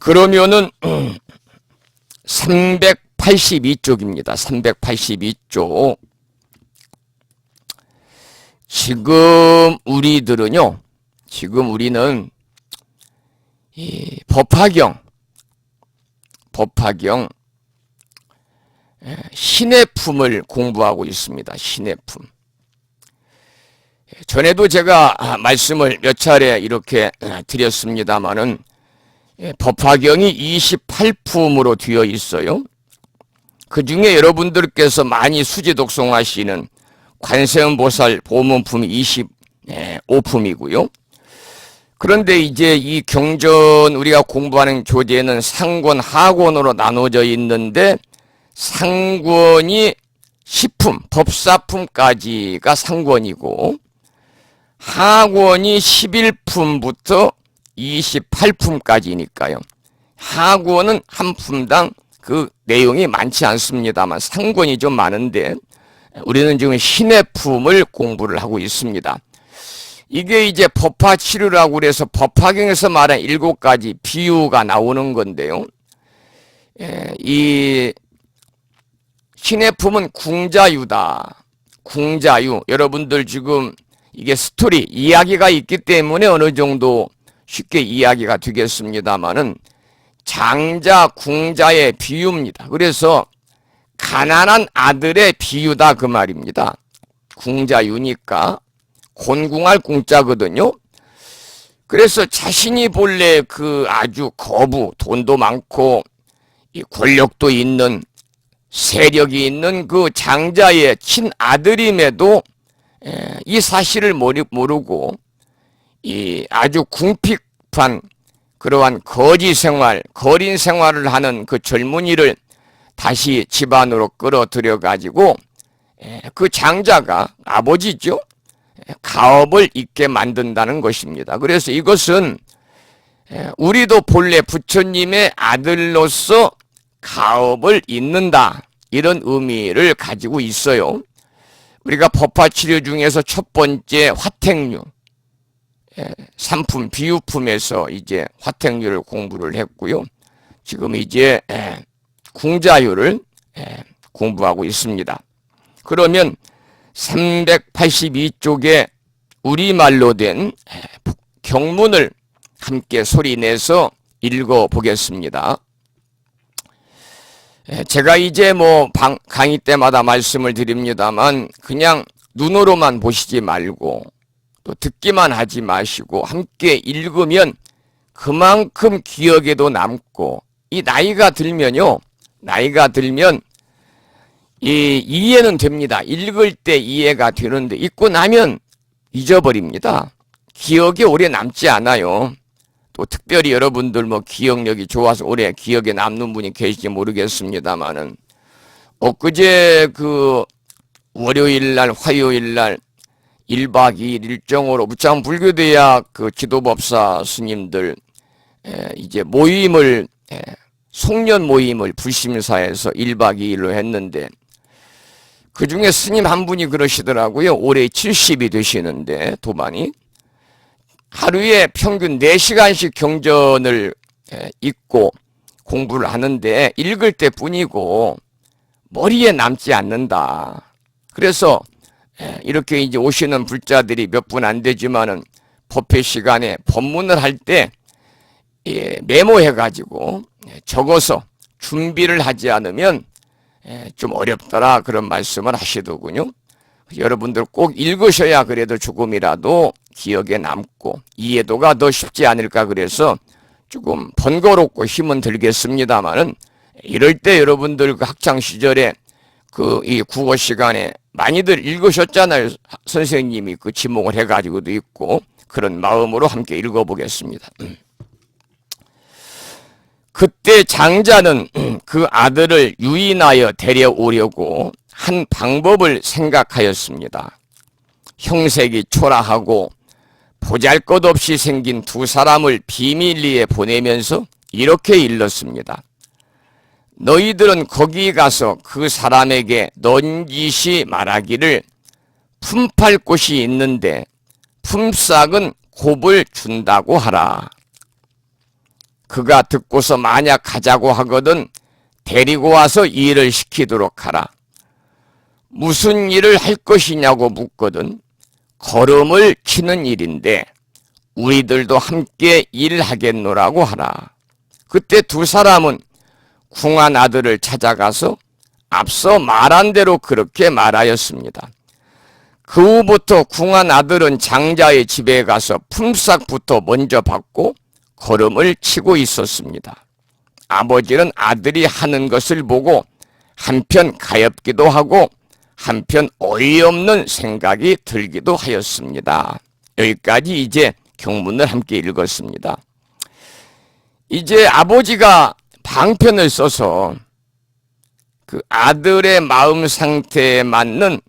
그러면은 382쪽입니다. 382쪽. 지금 우리는 이 법화경 신의 품을 공부하고 있습니다. 신의 품. 전에도 제가 말씀을 몇 차례 이렇게 드렸습니다마는 법화경이 28품으로 되어 있어요. 그 중에 여러분들께서 많이 수지 독송하시는 관세음보살 보문품이 25품이고요. 그런데 이제 이 경전 우리가 공부하는 교재는 상권, 하권으로 나눠져 있는데 상권이 10품, 법사품까지가 상권이고 하권이 11품부터 28품까지니까요. 하권은 한 품당 그 내용이 많지 않습니다만 상권이 좀 많은데 우리는 지금 신의 품을 공부를 하고 있습니다. 이게 이제 법화치료라고 그래서 법화경에서 말한 7가지 비유가 나오는 건데요. 이 신의 품은 궁자유다. 궁자유. 여러분들 지금 이게 스토리, 이야기가 있기 때문에 어느 정도 쉽게 이야기가 되겠습니다만은 장자, 궁자의 비유입니다. 그래서 가난한 아들의 비유다 그 말입니다. 궁자유니까 곤궁할 궁자거든요. 그래서 자신이 본래 그 아주 거부, 돈도 많고 이 권력도 있는 세력이 있는 그 장자의 친아들임에도 이 사실을 모르고 이 아주 궁핍한 그러한 거지 생활, 거린 생활을 하는 그 젊은이를 다시 집안으로 끌어들여 가지고 그 장자가 아버지죠. 가업을 잊게 만든다는 것입니다. 그래서 이것은 우리도 본래 부처님의 아들로서 가업을 잊는다. 이런 의미를 가지고 있어요. 우리가 법화치료 중에서 첫 번째 화택류, 삼품, 비유품에서 이제 화택류를 공부를 했고요. 지금 이제 궁자유를 공부하고 있습니다. 그러면 382쪽에 우리말로 된 경문을 함께 소리내서 읽어보겠습니다. 제가 이제 강의 때마다 말씀을 드립니다만 그냥 눈으로만 보시지 말고 또 듣기만 하지 마시고 함께 읽으면 그만큼 기억에도 남고 이 나이가 들면 이해는 됩니다. 읽을 때 이해가 되는데 읽고 나면 잊어버립니다. 기억이 오래 남지 않아요. 또 특별히 여러분들 기억력이 좋아서 오래 기억에 남는 분이 계실지 모르겠습니다만은 엊그제 그 월요일날 화요일날 1박 2일 일정으로 부창 불교대학 그 지도법사 스님들 이제 모임을 송년 모임을 불심사에서 1박 2일로 했는데 그 중에 스님 한 분이 그러시더라고요. 올해 70이 되시는데 도반이 하루에 평균 4시간씩 경전을 읽고 공부를 하는데 읽을 때뿐이고 머리에 남지 않는다. 그래서 이렇게 이제 오시는 불자들이 몇 분 안 되지만은 법회 시간에 법문을 할 때 메모해가지고 적어서 준비를 하지 않으면 좀 어렵더라 그런 말씀을 하시더군요. 여러분들 꼭 읽으셔야 그래도 조금이라도 기억에 남고 이해도가 더 쉽지 않을까 그래서 조금 번거롭고 힘은 들겠습니다만은 이럴 때 여러분들 그 학창 시절에 그 이 국어 시간에 많이들 읽으셨잖아요. 선생님이 그 지목을 해가지고도 있고 그런 마음으로 함께 읽어보겠습니다. 그때 장자는 그 아들을 유인하여 데려오려고 한 방법을 생각하였습니다. 형색이 초라하고 보잘것없이 생긴 두 사람을 비밀리에 보내면서 이렇게 일렀습니다. 너희들은 거기 가서 그 사람에게 넌지시 말하기를 품팔 곳이 있는데 품삯은 곱을 준다고 하라. 그가 듣고서 만약 가자고 하거든 데리고 와서 일을 시키도록 하라. 무슨 일을 할 것이냐고 묻거든 걸음을 치는 일인데 우리들도 함께 일하겠노라고 하라. 그때 두 사람은 궁한 아들을 찾아가서 앞서 말한 대로 그렇게 말하였습니다. 그 후부터 궁한 아들은 장자의 집에 가서 품삯부터 먼저 받고 걸음을 치고 있었습니다. 아버지는 아들이 하는 것을 보고 한편 가엾기도 하고 한편 어이없는 생각이 들기도 하였습니다. 여기까지 이제 경문을 함께 읽었습니다. 이제 아버지가 방편을 써서 그 아들의 마음 상태에 맞는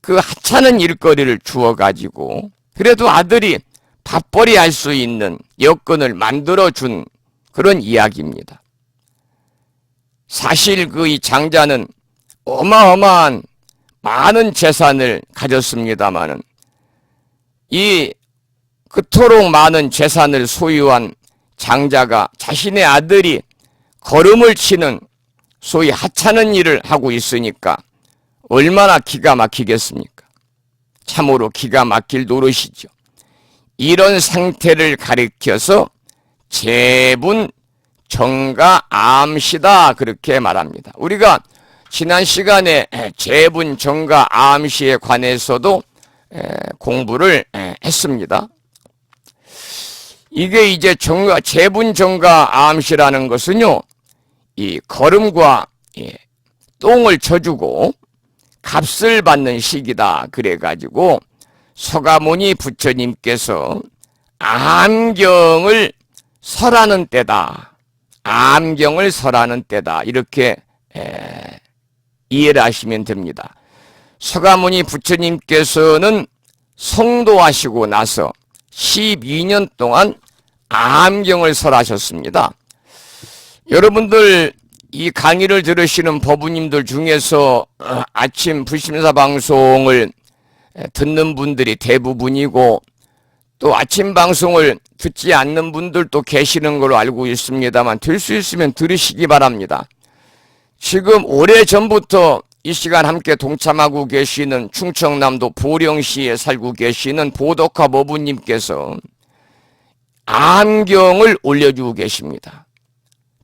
그 하찮은 일거리를 주어가지고 그래도 아들이 밥벌이 할 수 있는 여건을 만들어준 그런 이야기입니다. 사실 그 이 장자는 어마어마한 많은 재산을 가졌습니다마는 이 그토록 많은 재산을 소유한 장자가 자신의 아들이 걸음을 치는 소위 하찮은 일을 하고 있으니까 얼마나 기가 막히겠습니까? 참으로 기가 막힐 노릇이죠. 이런 상태를 가리켜서 재분 정가 암시다 그렇게 말합니다. 우리가 지난 시간에 재분 정가 암시에 관해서도 공부를 했습니다. 이게 이제 재분 정가 암시라는 것은요, 이 거름과 똥을 쳐주고 값을 받는 시기다 그래가지고 서가모니 부처님께서 암경을 설하는 때다. 암경을 설하는 때다. 이렇게 이해를 하시면 됩니다. 서가모니 부처님께서는 성도하시고 나서 12년 동안 암경을 설하셨습니다. 여러분들 이 강의를 들으시는 법부님들 중에서 아침 불심사 방송을 듣는 분들이 대부분이고 또 아침 방송을 듣지 않는 분들도 계시는 걸로 알고 있습니다만 될 수 있으면 들으시기 바랍니다. 지금 오래전부터 이 시간 함께 동참하고 계시는 충청남도 보령시에 살고 계시는 보덕화 법부님께서 암경을 올려주고 계십니다.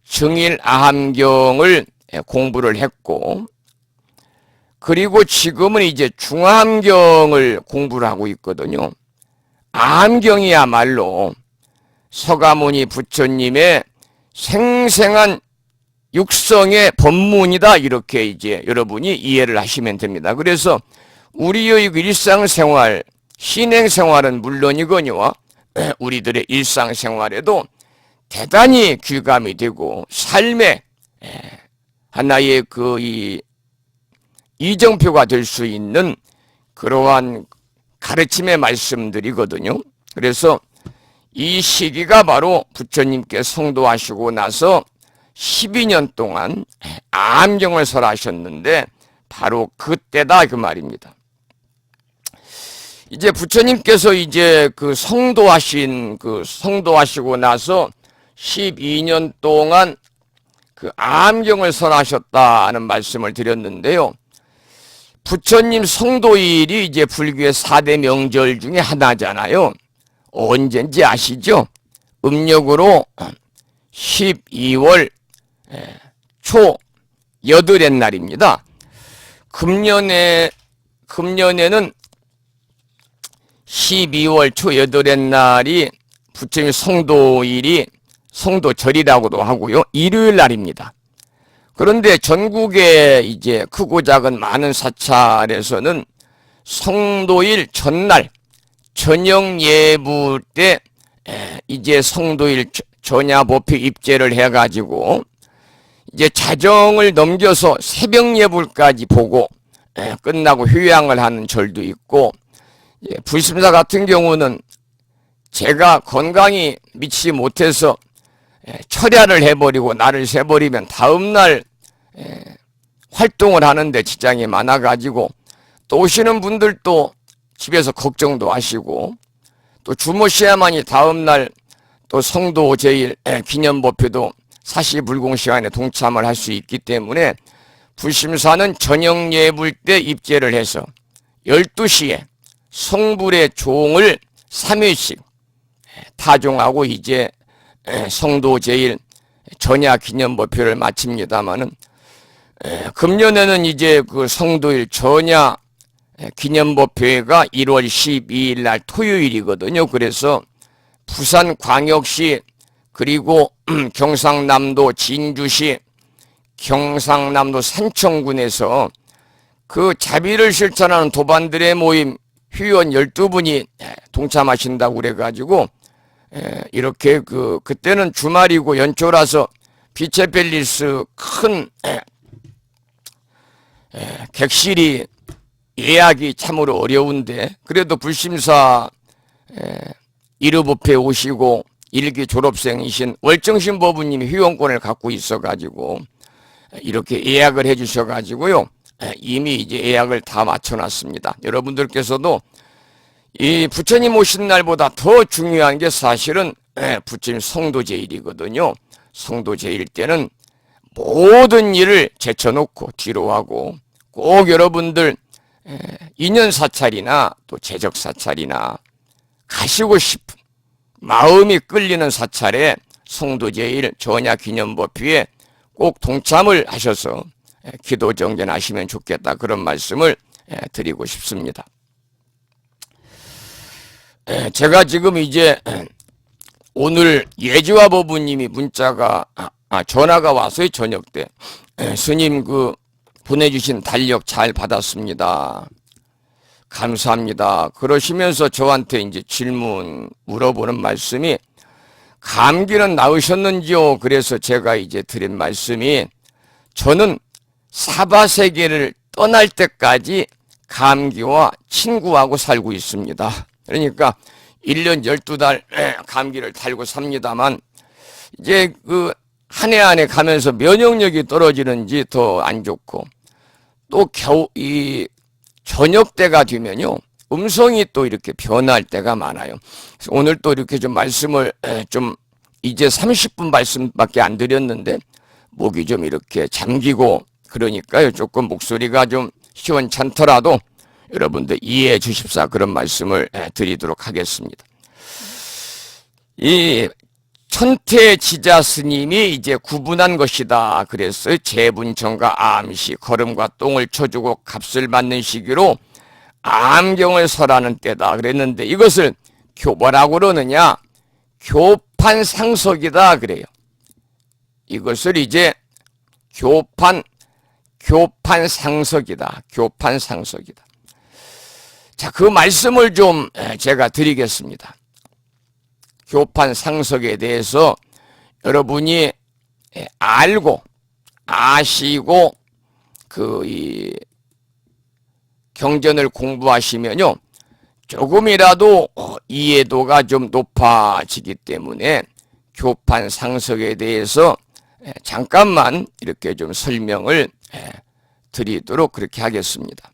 증일 암경을 공부를 했고 그리고 지금은 이제 중암경을 공부를 하고 있거든요. 암경이야말로 서가모니 부처님의 생생한 육성의 법문이다 이렇게 이제 여러분이 이해를 하시면 됩니다. 그래서 우리의 일상생활, 신행생활은 물론이거니와 우리들의 일상생활에도 대단히 귀감이 되고 삶의 하나의 그 이정표가 될 수 있는 그러한 가르침의 말씀들이거든요. 그래서 이 시기가 바로 부처님께 성도하시고 나서 12년 동안 암경을 설하셨는데 바로 그때다 그 말입니다. 이제 부처님께서 이제 그 성도하시고 나서 12년 동안 그 암경을 설하셨다는 말씀을 드렸는데요. 부처님 성도일이 이제 불교의 4대 명절 중에 하나잖아요. 언젠지 아시죠? 음력으로 12월 초 여덟의 날입니다. 금년에는 12월 초 여덟의 날이 부처님 성도일이 성도절이라고도 하고요. 일요일 날입니다. 그런데 전국에 이제 크고 작은 많은 사찰에서는 성도일 전날 저녁 예불 때 이제 성도일 전야법회 입제를 해가지고 이제 자정을 넘겨서 새벽 예불까지 보고 끝나고 휴양을 하는 절도 있고 불심사 같은 경우는 제가 건강이 미치지 못해서 철야를 해버리고 날을 새버리면 다음날 활동을 하는데 지장이 많아가지고 또 오시는 분들도 집에서 걱정도 하시고 또 주무셔야만이 다음날 또 성도 제일 기념법회도 사시불공 시간에 동참을 할 수 있기 때문에 불심사는 저녁 예불 때 입제를 해서 12시에 성불의 종을 3회씩 타종하고 이제 성도 제일 전야 기념법회를 마칩니다마는 금년에는 이제 그 성도일 전야 기념법회가 1월 12일 날 토요일이거든요. 그래서 부산광역시 그리고 경상남도 진주시 경상남도 산청군에서 그 자비를 실천하는 도반들의 모임 회원 12분이 동참하신다고 그래가지고 이렇게 그때는 주말이고 연초라서 비체펠리스 큰 객실이 예약이 참으로 어려운데 그래도 불심사 1호부패 오시고 일기 졸업생이신 월정신 법부님이 회원권을 갖고 있어가지고 이렇게 예약을 해주셔가지고요. 이미 이제 예약을 다 맞춰놨습니다. 여러분들께서도 이 부처님 오신 날보다 더 중요한 게 사실은 부처님 성도제일이거든요. 성도제일 때는 모든 일을 제쳐놓고 뒤로 하고 꼭 여러분들 인연사찰이나 또 재적사찰이나 가시고 싶은 마음이 끌리는 사찰에 성도제일 전야기념법회에 꼭 동참을 하셔서 기도 정전하시면 좋겠다 그런 말씀을 드리고 싶습니다. 제가 지금 이제 오늘 예지와 법부님이 문자가 전화가 왔어요. 저녁 때 스님 보내주신 달력 잘 받았습니다. 감사합니다. 그러시면서 저한테 이제 질문 물어보는 말씀이 감기는 나으셨는지요? 그래서 제가 이제 드린 말씀이 저는 사바세계를 떠날 때까지 감기와 친구하고 살고 있습니다. 그러니까 1년 12달 감기를 달고 삽니다만 이제 한 해 한 해 가면서 면역력이 떨어지는지 더 안 좋고 또 이 저녁 때가 되면요 음성이 또 이렇게 변할 때가 많아요. 오늘 또 이렇게 좀 말씀을 좀 이제 30분 말씀밖에 안 드렸는데 목이 좀 이렇게 잠기고 그러니까요 조금 목소리가 좀 시원찮더라도 여러분들 이해해 주십사 그런 말씀을 드리도록 하겠습니다. 이 천태지자 스님이 이제 구분한 것이다. 그래서 재분천과 암시, 걸음과 똥을 쳐주고 값을 받는 시기로 암경을 설하는 때다. 그랬는데 이것을 뭐라고 그러느냐? 교판상석이다. 그래요. 이것을 이제 교판상석이다. 교판상석이다. 자, 그 말씀을 좀 제가 드리겠습니다. 교판상석에 대해서 여러분이 알고 아시고 이 경전을 공부하시면요 조금이라도 이해도가 좀 높아지기 때문에 교판상석에 대해서 잠깐만 이렇게 좀 설명을 드리도록 그렇게 하겠습니다.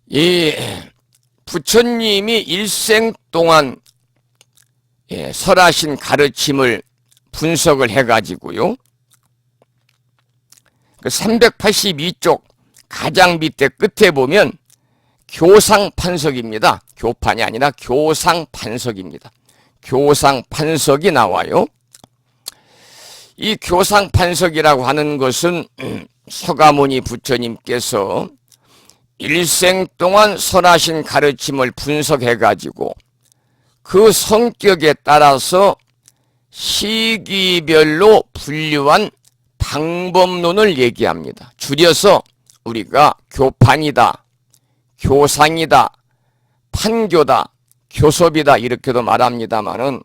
이 부처님이 일생 동안 설하신 가르침을 분석을 해가지고요. 382쪽 가장 밑에 끝에 보면 교상판석입니다. 교판이 아니라 교상판석입니다. 교상판석이 나와요. 이 교상판석이라고 하는 것은 서가모니 부처님께서 일생 동안 설하신 가르침을 분석해가지고 그 성격에 따라서 시기별로 분류한 방법론을 얘기합니다. 줄여서 우리가 교판이다, 교상이다, 판교다, 교섭이다 이렇게도 말합니다마는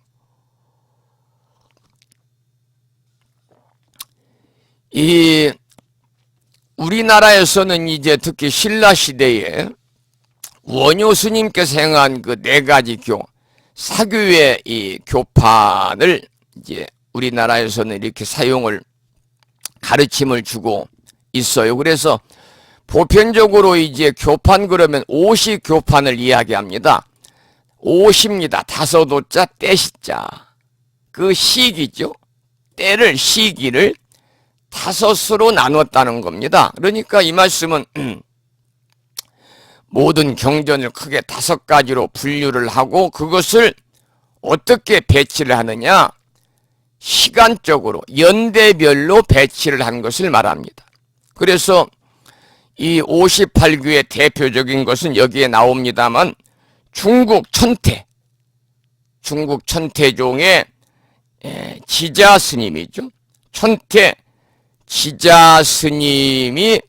이 우리나라에서는 이제 특히 신라시대에 원효 스님께서 행한 그 4가지 사교의 이 교판을 이제 우리나라에서는 이렇게 사용을 가르침을 주고 있어요. 그래서 보편적으로 이제 교판 그러면 오시 교판을 이야기합니다. 오시입니다. 다섯 오자 떼시자. 그 시기죠. 때를 시기를 다섯으로 나눴다는 겁니다. 그러니까 이 말씀은 모든 경전을 크게 다섯 가지로 분류를 하고 그것을 어떻게 배치를 하느냐? 시간적으로 연대별로 배치를 한 것을 말합니다. 그래서 이 58규의 대표적인 것은 여기에 나옵니다만 중국 천태종의 지자 스님이죠. 천태 지자 스님이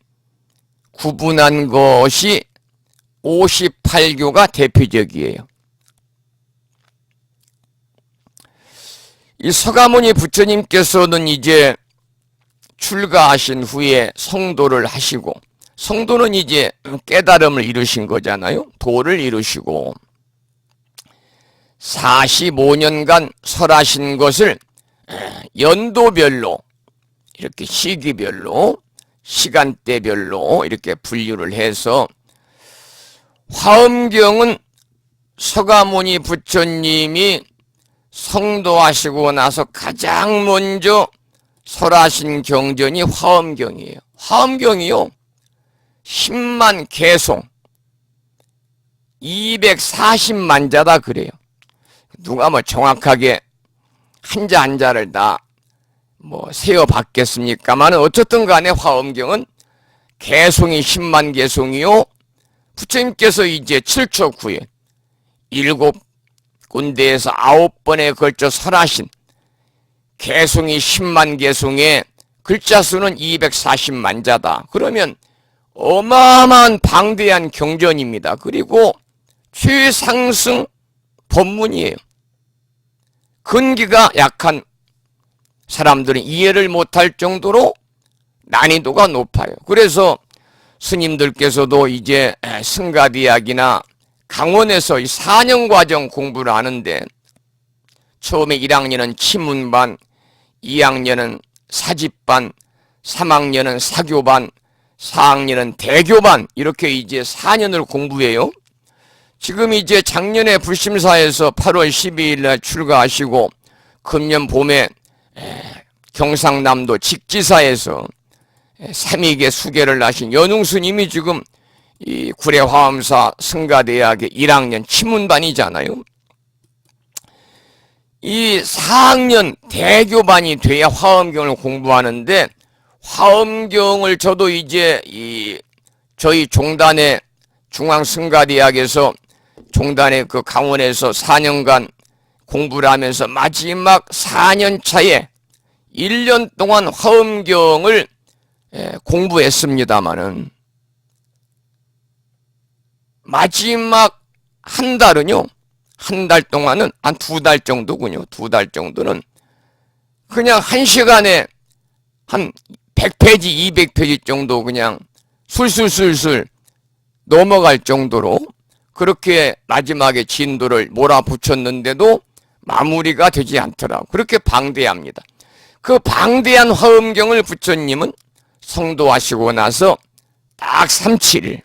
구분한 것이 58규가 대표적이에요. 이 서가모니 부처님께서는 이제 출가하신 후에 성도를 하시고, 성도는 이제 깨달음을 이루신 거잖아요. 도를 이루시고 45년간 설하신 것을 연도별로 이렇게 시기별로 시간대별로 이렇게 분류를 해서 화엄경은 서가모니 부처님이 성도하시고 나서 가장 먼저 설하신 경전이 화엄경이에요. 화엄경이요 10만 개송 240만 자다 그래요. 누가 뭐 정확하게 한자 한자를 다 뭐 세어 받겠습니까만 어쨌든 간에 화엄경은 개송이 10만 개송이요. 부처님께서 이제 7초 후에 7군데에서 9번에 걸쳐 설하신 개송이 10만 개송의 글자 수는 240만 자다. 그러면 어마어마한 방대한 경전입니다. 그리고 최상승 법문이에요. 근기가 약한 사람들은 이해를 못할 정도로 난이도가 높아요. 그래서 스님들께서도 이제 승가대학이나 강원에서 이 4년 과정 공부를 하는데 처음에 1학년은 치문반, 2학년은 사집반, 3학년은 사교반, 4학년은 대교반 이렇게 이제 4년을 공부해요. 지금 이제 작년에 불심사에서 8월 12일 날 출가하시고 금년 봄에 경상남도 직지사에서 삼위계 수계를 하신 연웅스님이 지금 이 구례화엄사 승가대학의 1학년 치문반이잖아요. 이 4학년 대교반이 돼야 화엄경을 공부하는데 화엄경을 저도 이제 저희 종단의 중앙승가대학에서 종단의 그 강원에서 4년간 공부를 하면서 마지막 4년 차에 1년 동안 화엄경을 공부했습니다마는 마지막 한 달은요, 한 달 동안은 한 2달 정도군요. 2달 정도는 그냥 한 시간에 한 100페이지, 200페이지 정도 그냥 술술술술 넘어갈 정도로 그렇게 마지막에 진도를 몰아붙였는데도 마무리가 되지 않더라고. 그렇게 방대합니다. 그 방대한 화엄경을 부처님은 성도하시고 나서 딱 37일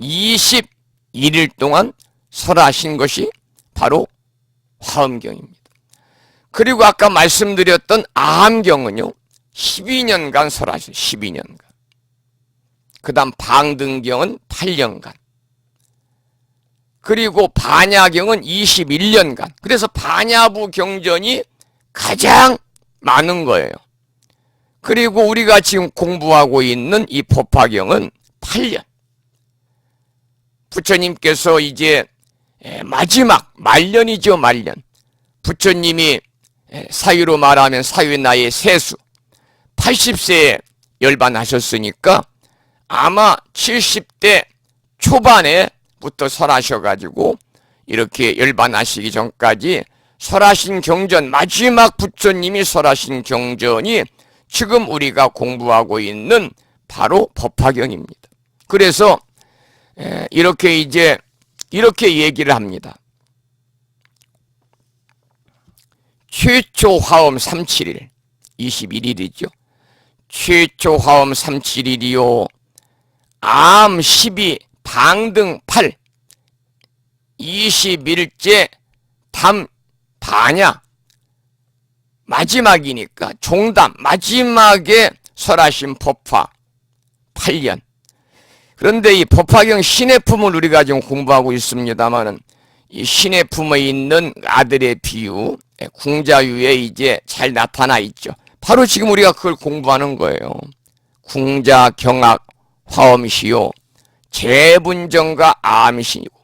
21일 동안 설하신 것이 바로 화엄경입니다. 그리고 아까 말씀드렸던 아함경은요 12년간 설하신 12년간. 그 다음 방등경은 8년간. 그리고 반야경은 21년간. 그래서 반야부 경전이 가장 많은 거예요. 그리고 우리가 지금 공부하고 있는 이 법화경은 8년. 부처님께서 이제 마지막 말년이죠, 말년. 부처님이 사유로 말하면 사유 나이의 세수 80세에 열반하셨으니까 아마 70대 초반에부터 설하셔가지고 이렇게 열반하시기 전까지 설하신 경전, 마지막 부처님이 설하신 경전이 지금 우리가 공부하고 있는 바로 법화경입니다. 그래서 이렇게 이제 이렇게 얘기를 합니다. 최초 화엄 37일 21일이죠. 최초 화엄 37일이요 암 12, 방등 8, 21째 담 반야, 마지막이니까 종담, 마지막에 설하신 법화 8년. 그런데 이 법화경 신의 품을 우리가 지금 공부하고 있습니다만은 이 신의 품에 있는 아들의 비유, 궁자유에 이제 잘 나타나 있죠. 바로 지금 우리가 그걸 공부하는 거예요. 궁자 경악 화엄시요, 재분정과 암시이고,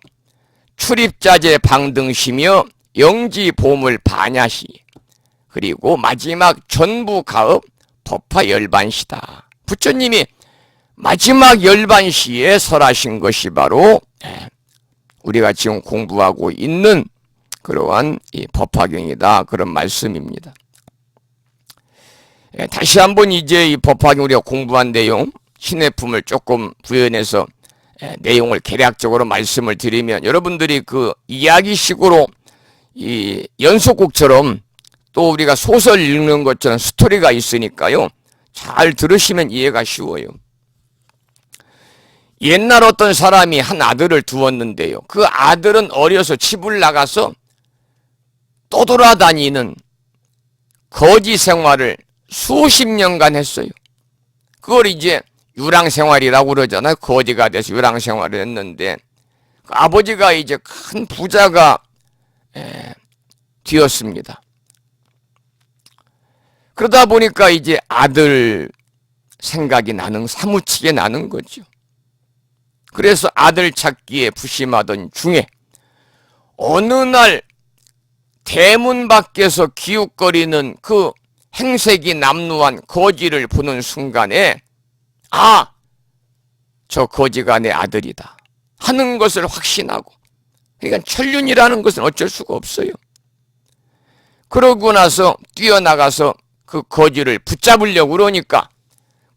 출입자재 방등시며 영지 보물 반야시, 그리고 마지막 전부 가업 법화 열반시다. 부처님이 마지막 열반시에 설하신 것이 바로 우리가 지금 공부하고 있는 그러한 이 법화경이다, 그런 말씀입니다. 다시 한번 이제 이 법화경 우리가 공부한 내용, 신의 품을 조금 구현해서 내용을 개략적으로 말씀을 드리면, 여러분들이 그 이야기식으로 이 연속곡처럼 또 우리가 소설 읽는 것처럼 스토리가 있으니까요, 잘 들으시면 이해가 쉬워요. 옛날 어떤 사람이 한 아들을 두었는데요, 그 아들은 어려서 집을 나가서 떠돌아다니는 거지 생활을 수십 년간 했어요. 그걸 이제 유랑생활이라고 그러잖아요. 거지가 돼서 유랑생활을 했는데, 그 아버지가 이제 큰 부자가 되었습니다. 그러다 보니까 이제 아들 생각이 사무치게 나는 거죠. 그래서 아들 찾기에 부심하던 중에 어느 날 대문 밖에서 기웃거리는 그 행색이 남루한 거지를 보는 순간에, 아, 저 거지가 내 아들이다 하는 것을 확신하고, 그러니까 천륜이라는 것은 어쩔 수가 없어요. 그러고 나서 뛰어나가서 그 거지를 붙잡으려고 그러니까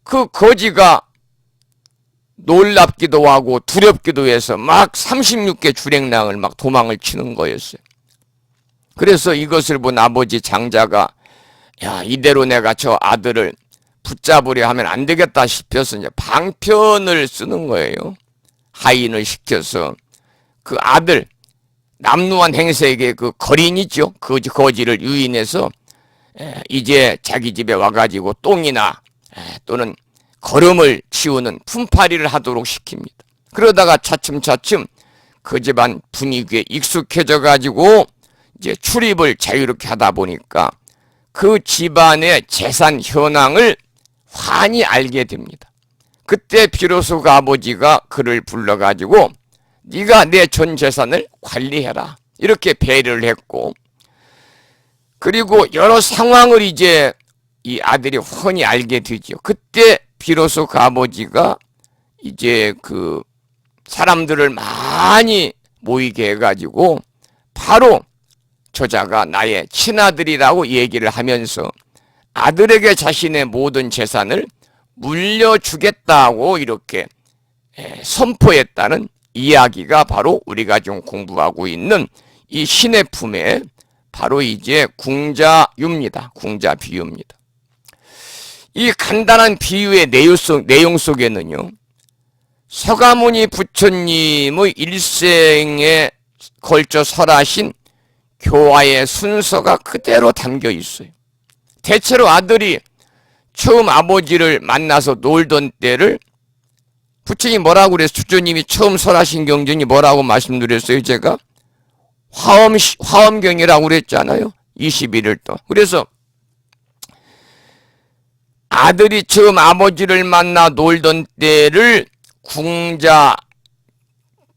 그 거지가 놀랍기도 하고 두렵기도 해서 막 36개 주랭랑을 막 도망을 치는 거였어요. 그래서 이것을 본 아버지 장자가, 야, 이대로 내가 저 아들을 붙잡으려 하면 안 되겠다 싶어서 이제 방편을 쓰는 거예요. 하인을 시켜서 그 아들, 남루한 행색의 그 거린이죠, 거지를 유인해서 이제 자기 집에 와가지고 똥이나 또는 거름을 치우는 품팔이를 하도록 시킵니다. 그러다가 차츰차츰 그 집안 분위기에 익숙해져 가지고 이제 출입을 자유롭게 하다 보니까 그 집안의 재산 현황을 환히 알게 됩니다. 그때 비로소 그 아버지가 그를 불러가지고 네가 내 전 재산을 관리해라, 이렇게 배려를 했고, 그리고 여러 상황을 이제 이 아들이 훤히 알게 되죠. 그때 비로소 그 아버지가 이제 그 사람들을 많이 모이게 해가지고 바로 저자가 나의 친아들이라고 얘기를 하면서 아들에게 자신의 모든 재산을 물려주겠다고 이렇게 선포했다는 이야기가 바로 우리가 지금 공부하고 있는 이 신의 품의 바로 이제 궁자유입니다. 궁자비유입니다. 이 간단한 비유의 내용 속에는요, 서가모니 부처님의 일생에 걸쳐 설하신 교화의 순서가 그대로 담겨 있어요. 대체로 아들이 처음 아버지를 만나서 놀던 때를 부처님이 뭐라고 그랬어요? 주주님이 처음 설하신 경전이 뭐라고 말씀드렸어요? 제가 화엄경이라고 그랬잖아요. 21일 동안. 그래서 아들이 처음 아버지를 만나 놀던 때를 궁자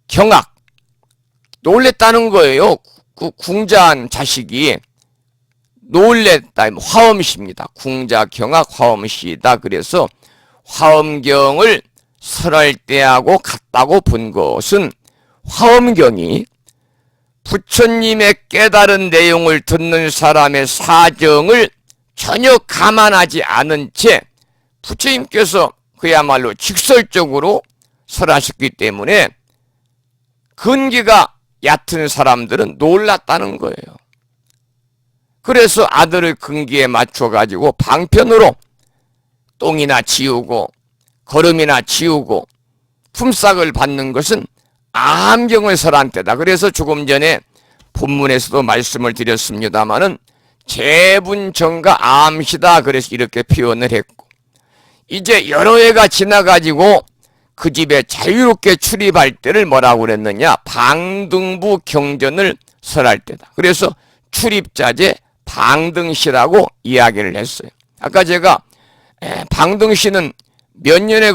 경악, 놀랬다는 거예요. 그 궁자한 자식이 놀랬다, 화엄시입니다. 궁자 경악 화엄시이다. 그래서 화엄경을 설할 때하고 같다고 본 것은, 화엄경이 부처님의 깨달은 내용을 듣는 사람의 사정을 전혀 감안하지 않은 채 부처님께서 그야말로 직설적으로 설하셨기 때문에 근기가 얕은 사람들은 놀랐다는 거예요. 그래서 아들을 근기에 맞춰가지고 방편으로 똥이나 치우고 거름이나 치우고 품삯을 받는 것은 암경을 설한 때다. 그래서 조금 전에 본문에서도 말씀을 드렸습니다마는 재분정과 암시다. 그래서 이렇게 표현을 했고, 이제 여러 해가 지나가지고 그 집에 자유롭게 출입할 때를 뭐라고 그랬느냐? 방등부 경전을 설할 때다. 그래서 출입자재 방등시라고 이야기를 했어요. 아까 제가 방등시는 몇 년에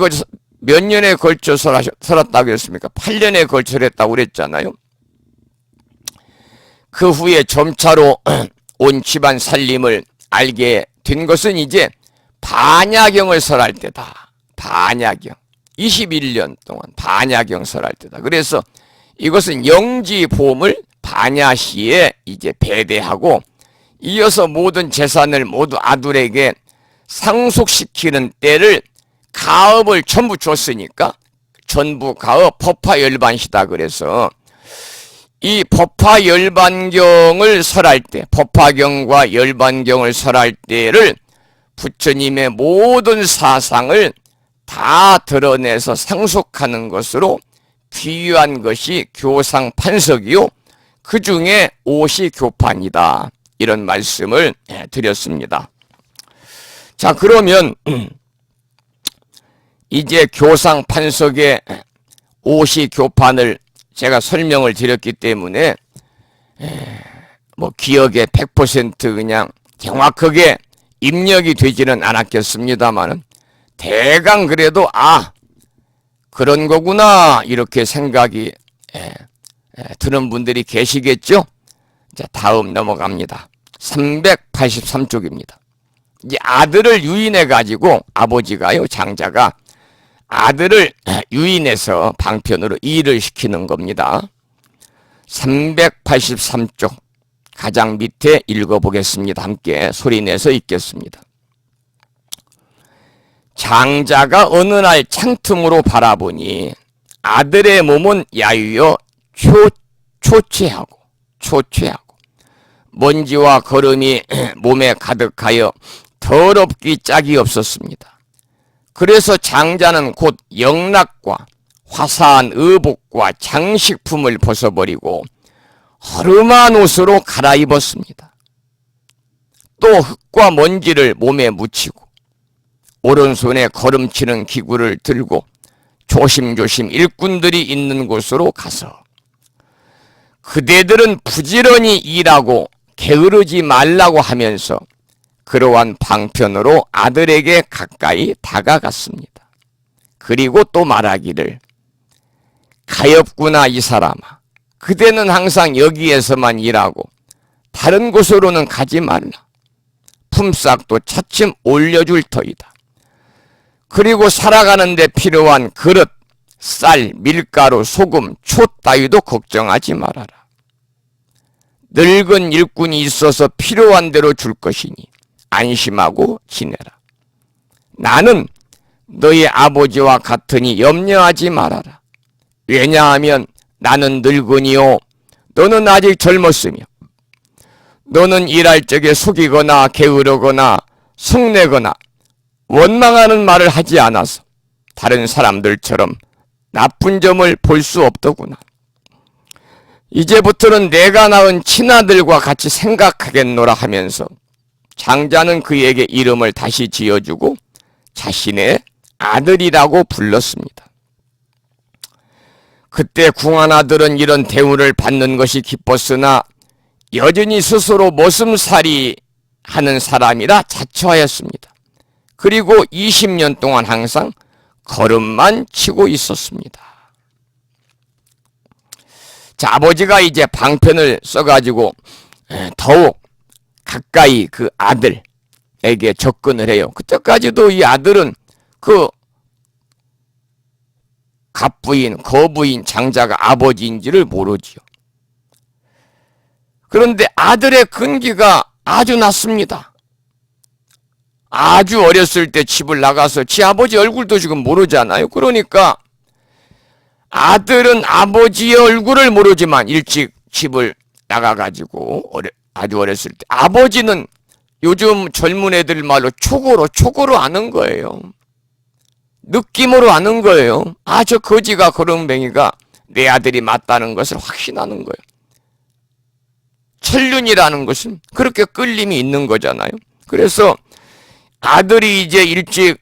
걸쳐 설었다고 했습니까? 8년에 걸쳐 설했다고 그랬잖아요. 그 후에 점차로 온 집안 살림을 알게 된 것은 이제 반야경을 설할 때다. 반야경. 21년 동안 반야경 설할 때다. 그래서 이것은 영지보물 반야시에 이제 배대하고, 이어서 모든 재산을 모두 아들에게 상속시키는 때를 가업을 전부 줬으니까 전부 가업 법화열반시다. 그래서 이 법화열반경을 설할 때, 법화경과 열반경을 설할 때를 부처님의 모든 사상을 다 드러내서 상속하는 것으로 비유한 것이 교상판석이요, 그 중에 옷이 교판이다. 이런 말씀을 드렸습니다. 자, 그러면 이제 교상판석의 옷이 교판을 제가 설명을 드렸기 때문에 뭐 기억에 100% 그냥 정확하게 입력이 되지는 않았겠습니다만은 대강 그래도 그런 거구나 이렇게 생각이 드는 분들이 계시겠죠? 자, 다음 넘어갑니다. 383쪽입니다. 이제 아들을 유인해 가지고 아버지가요, 장자가 아들을 유인해서 방편으로 일을 시키는 겁니다. 383쪽 가장 밑에 읽어보겠습니다. 함께 소리내서 읽겠습니다. 장자가 어느 날 창틈으로 바라보니 아들의 몸은 야유어 초췌하고 먼지와 거름이 몸에 가득하여 더럽기 짝이 없었습니다. 그래서 장자는 곧 영락과 화사한 의복과 장식품을 벗어버리고 허름한 옷으로 갈아입었습니다. 또 흙과 먼지를 몸에 묻히고 오른손에 거름치는 기구를 들고 조심조심 일꾼들이 있는 곳으로 가서 그대들은 부지런히 일하고 게으르지 말라고 하면서 그러한 방편으로 아들에게 가까이 다가갔습니다. 그리고 또 말하기를 가엾구나 이 사람아, 그대는 항상 여기에서만 일하고 다른 곳으로는 가지 말라. 품삯도 차츰 올려줄 터이다. 그리고 살아가는 데 필요한 그릇, 쌀, 밀가루, 소금, 초 따위도 걱정하지 말아라. 늙은 일꾼이 있어서 필요한 대로 줄 것이니 안심하고 지내라. 나는 너희 아버지와 같으니 염려하지 말아라. 왜냐하면 나는 늙으니요 너는 아직 젊었으며 너는 일할 적에 속이거나 게으르거나 성내거나 원망하는 말을 하지 않아서 다른 사람들처럼 나쁜 점을 볼 수 없더구나. 이제부터는 내가 낳은 친아들과 같이 생각하겠노라 하면서 장자는 그에게 이름을 다시 지어주고 자신의 아들이라고 불렀습니다. 그때 궁한 아들은 이런 대우를 받는 것이 기뻤으나 여전히 스스로 머슴살이 하는 사람이라 자처하였습니다. 그리고 20년 동안 항상 걸음만 치고 있었습니다. 자, 아버지가 이제 방편을 써가지고 더욱 가까이 그 아들에게 접근을 해요. 그때까지도 이 아들은 그 갑부인, 거부인 장자가 아버지인지를 모르지요. 그런데 아들의 근기가 아주 낮습니다. 아주 어렸을 때 집을 나가서 지 아버지 얼굴도 지금 모르잖아요. 그러니까 아들은 아버지의 얼굴을 모르지만 일찍 집을 나가가지고 아주 어렸을 때 아버지는 요즘 젊은 애들 말로 촉으로 아는 거예요. 느낌으로 아는 거예요. 아, 저 거지가 거렁뱅이가 내 아들이 맞다는 것을 확신하는 거예요. 천륜이라는 것은 그렇게 끌림이 있는 거잖아요. 그래서 아들이 이제 일찍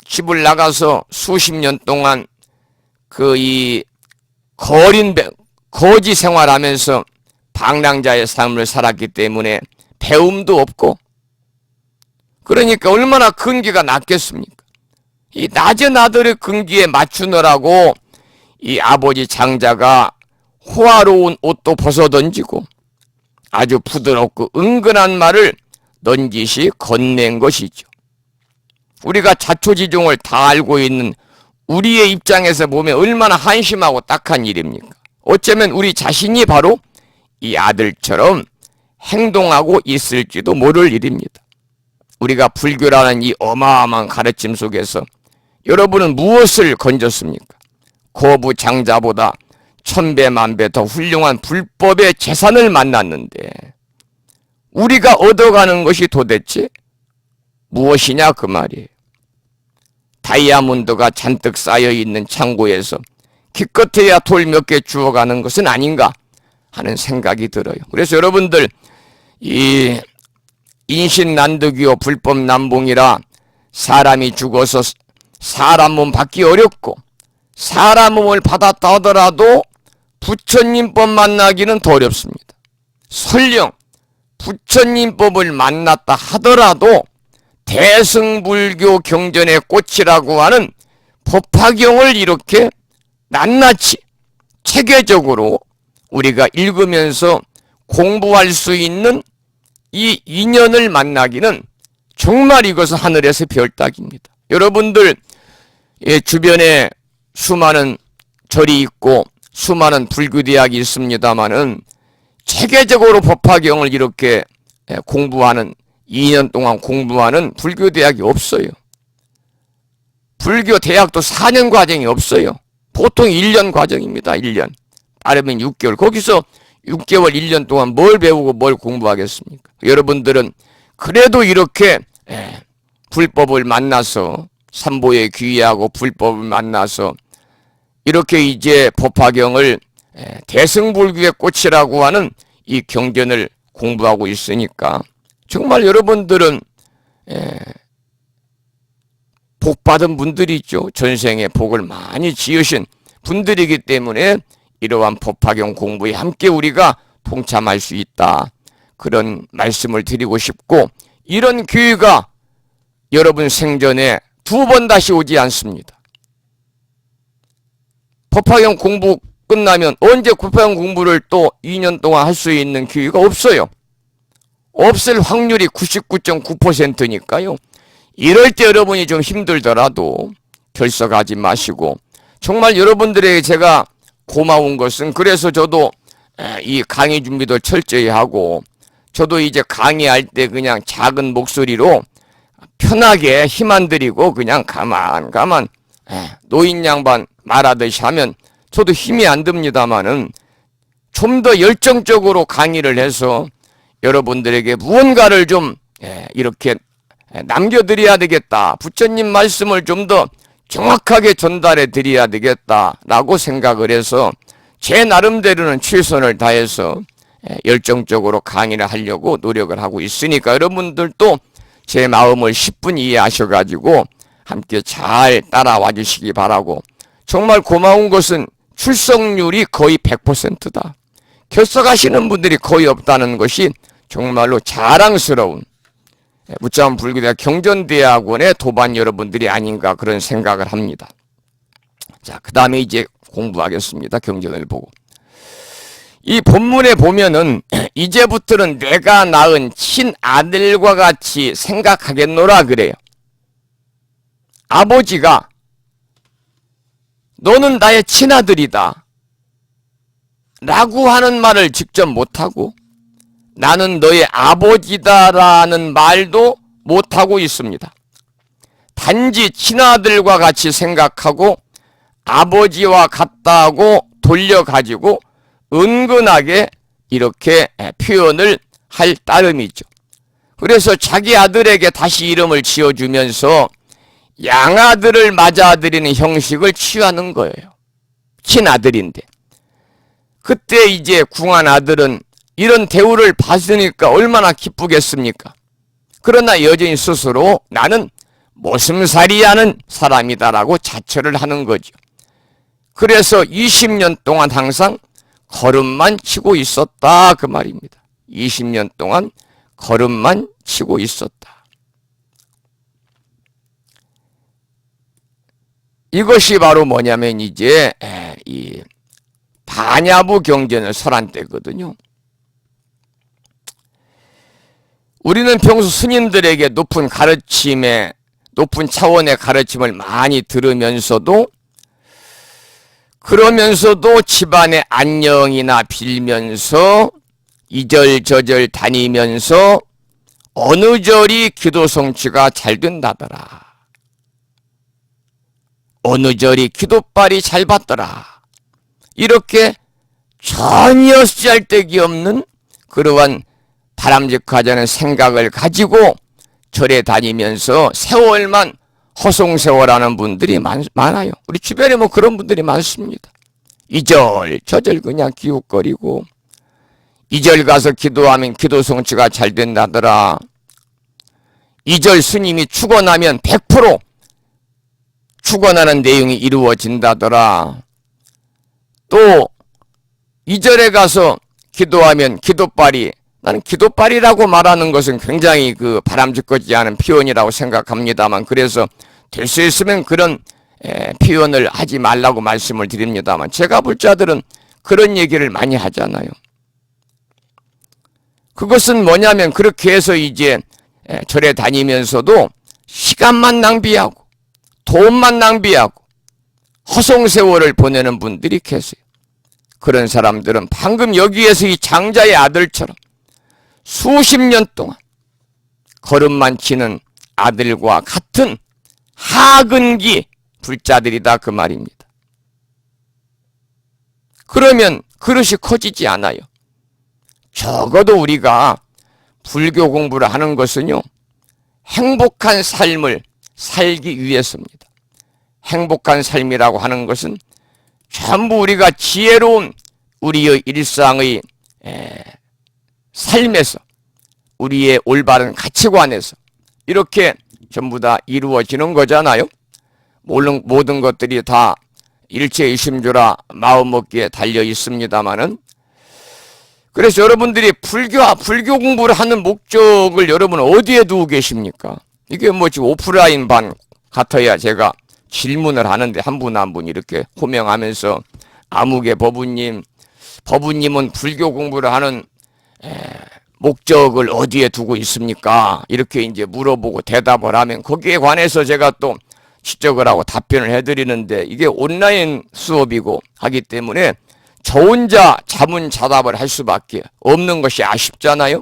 집을 나가서 수십 년 동안 거지 생활하면서 방랑자의 삶을 살았기 때문에 배움도 없고, 그러니까 얼마나 근기가 낮겠습니까? 이 낮은 아들의 근기에 맞추느라고 이 아버지 장자가 호화로운 옷도 벗어던지고 아주 부드럽고 은근한 말을 넌지시 건넨 것이죠. 우리가 자초지종을 다 알고 있는 우리의 입장에서 보면 얼마나 한심하고 딱한 일입니까? 어쩌면 우리 자신이 바로 이 아들처럼 행동하고 있을지도 모를 일입니다. 우리가 불교라는 이 어마어마한 가르침 속에서 여러분은 무엇을 건졌습니까? 거부장자보다 천배 만배 더 훌륭한 불법의 재산을 만났는데 우리가 얻어가는 것이 도대체 무엇이냐 그 말이에요. 다이아몬드가 잔뜩 쌓여있는 창고에서 기껏해야 돌 몇 개 주워가는 것은 아닌가 하는 생각이 들어요. 그래서 여러분들 이 인신난득이요 불법난봉이라 사람이 죽어서 사람 몸 받기 어렵고 사람 몸을 받았다 하더라도 부처님법 만나기는 더 어렵습니다. 설령 부처님법을 만났다 하더라도 대승불교 경전의 꽃이라고 하는 법화경을 이렇게 낱낱이 체계적으로 우리가 읽으면서 공부할 수 있는 이 인연을 만나기는 정말 이것은 하늘에서 별따기입니다. 여러분들 주변에 수많은 절이 있고 수많은 불교대학이 있습니다마는 체계적으로 법화경을 이렇게 공부하는 2년 동안 공부하는 불교대학이 없어요. 불교대학도 4년 과정이 없어요. 보통 1년 과정입니다. 1년. 빠르면 6개월. 거기서 6개월, 1년 동안 뭘 배우고 뭘 공부하겠습니까? 여러분들은 그래도 이렇게 불법을 만나서 삼보에 귀의하고 불법을 만나서 이렇게 이제 법화경을 대승불교의 꽃이라고 하는 이 경전을 공부하고 있으니까 정말 여러분들은 복받은 분들이죠. 전생에 복을 많이 지으신 분들이기 때문에 이러한 법화경 공부에 함께 우리가 동참할 수 있다. 그런 말씀을 드리고 싶고, 이런 기회가 여러분 생전에 2번 다시 오지 않습니다. 법화경 공부 끝나면 언제 법화경 공부를 또 2년 동안 할 수 있는 기회가 없어요. 없을 확률이 99.9%니까요. 이럴 때 여러분이 좀 힘들더라도 결석하지 마시고, 정말 여러분들에게 제가 고마운 것은, 그래서 저도 이 강의 준비도 철저히 하고, 저도 이제 강의할 때 그냥 작은 목소리로 편하게 힘 안 들이고 그냥 가만 노인 양반 말하듯이 하면 저도 힘이 안 듭니다마는 좀 더 열정적으로 강의를 해서 여러분들에게 무언가를 좀 이렇게 남겨드려야 되겠다. 부처님 말씀을 좀 더 정확하게 전달해 드려야 되겠다라고 생각을 해서 제 나름대로는 최선을 다해서 열정적으로 강의를 하려고 노력을 하고 있으니까 여러분들도 제 마음을 10분 이해하셔가지고 함께 잘 따라와 주시기 바라고, 정말 고마운 것은 출석률이 거의 100%다. 결석하시는 분들이 거의 없다는 것이 정말로 자랑스러운 무자원 불교대학 경전대학원의 도반 여러분들이 아닌가 그런 생각을 합니다. 자, 그 다음에 이제 공부하겠습니다. 경전을 보고. 이 본문에 보면은 이제부터는 내가 낳은 친아들과 같이 생각하겠노라 그래요. 아버지가 너는 나의 친아들이다 라고 하는 말을 직접 못하고 나는 너의 아버지다라는 말도 못하고 있습니다. 단지 친아들과 같이 생각하고 아버지와 같다고 돌려가지고 은근하게 이렇게 표현을 할 따름이죠. 그래서 자기 아들에게 다시 이름을 지어주면서 양아들을 맞아들이는 형식을 취하는 거예요. 친아들인데. 그때 이제 궁한 아들은 이런 대우를 받으니까 얼마나 기쁘겠습니까? 그러나 여전히 스스로 나는 모슴살이 하는 사람이다라고 자처를 하는 거죠. 그래서 20년 동안 항상 걸음만 치고 있었다 그 말입니다. 20년 동안 걸음만 치고 있었다. 이것이 바로 뭐냐면 이제 이 반야부 경전을 설한 때거든요. 우리는 평소 스님들에게 높은 차원의 가르침을 많이 들으면서도 그러면서도 집안의 안녕이나 빌면서 이절저절 다니면서 어느 절이 기도 성취가 잘 된다더라. 어느 절이 기도빨이 잘 받더라. 이렇게 전혀 쓰잘데기 없는 그러한 바람직하자는 생각을 가지고 절에 다니면서 세월만 허송세월하는 분들이 많아요. 우리 주변에 뭐 그런 분들이 많습니다. 이절 저절 그냥 기웃거리고 이절 가서 기도하면 기도 성취가 잘 된다더라. 이절 스님이 축원하면 100% 축원하는 내용이 이루어진다더라. 또 이절에 가서 기도하면 기도빨이, 나는 기도빨이라고 말하는 것은 굉장히 그 바람직하지 않은 표현이라고 생각합니다만, 그래서 될 수 있으면 그런 표현을 하지 말라고 말씀을 드립니다만, 제가 볼 자들은 그런 얘기를 많이 하잖아요. 그것은 뭐냐면 그렇게 해서 이제 절에 다니면서도 시간만 낭비하고 돈만 낭비하고 허송세월을 보내는 분들이 계세요. 그런 사람들은 방금 여기에서 이 장자의 아들처럼 수십 년 동안 걸음만 치는 아들과 같은 하근기 불자들이다 그 말입니다. 그러면 그릇이 커지지 않아요. 적어도 우리가 불교 공부를 하는 것은요, 행복한 삶을 살기 위해서입니다. 행복한 삶이라고 하는 것은 전부 우리가 지혜로운 우리의 일상의 삶에서, 우리의 올바른 가치관에서 이렇게 전부 다 이루어지는 거잖아요. 모든 것들이 다 일체이심조라 마음먹기에 달려 있습니다마는, 그래서 여러분들이 불교 공부를 하는 목적을 여러분은 어디에 두고 계십니까? 이게 뭐 지금 오프라인 반 같아야 제가 질문을 하는데 한 분 한 분 이렇게 호명하면서 아무개 법우님은 불교 공부를 하는 목적을 어디에 두고 있습니까? 이렇게 이제 물어보고 대답을 하면 거기에 관해서 제가 또 지적을 하고 답변을 해드리는데, 이게 온라인 수업이고 하기 때문에 저 혼자 자문자답을 할 수밖에 없는 것이 아쉽잖아요.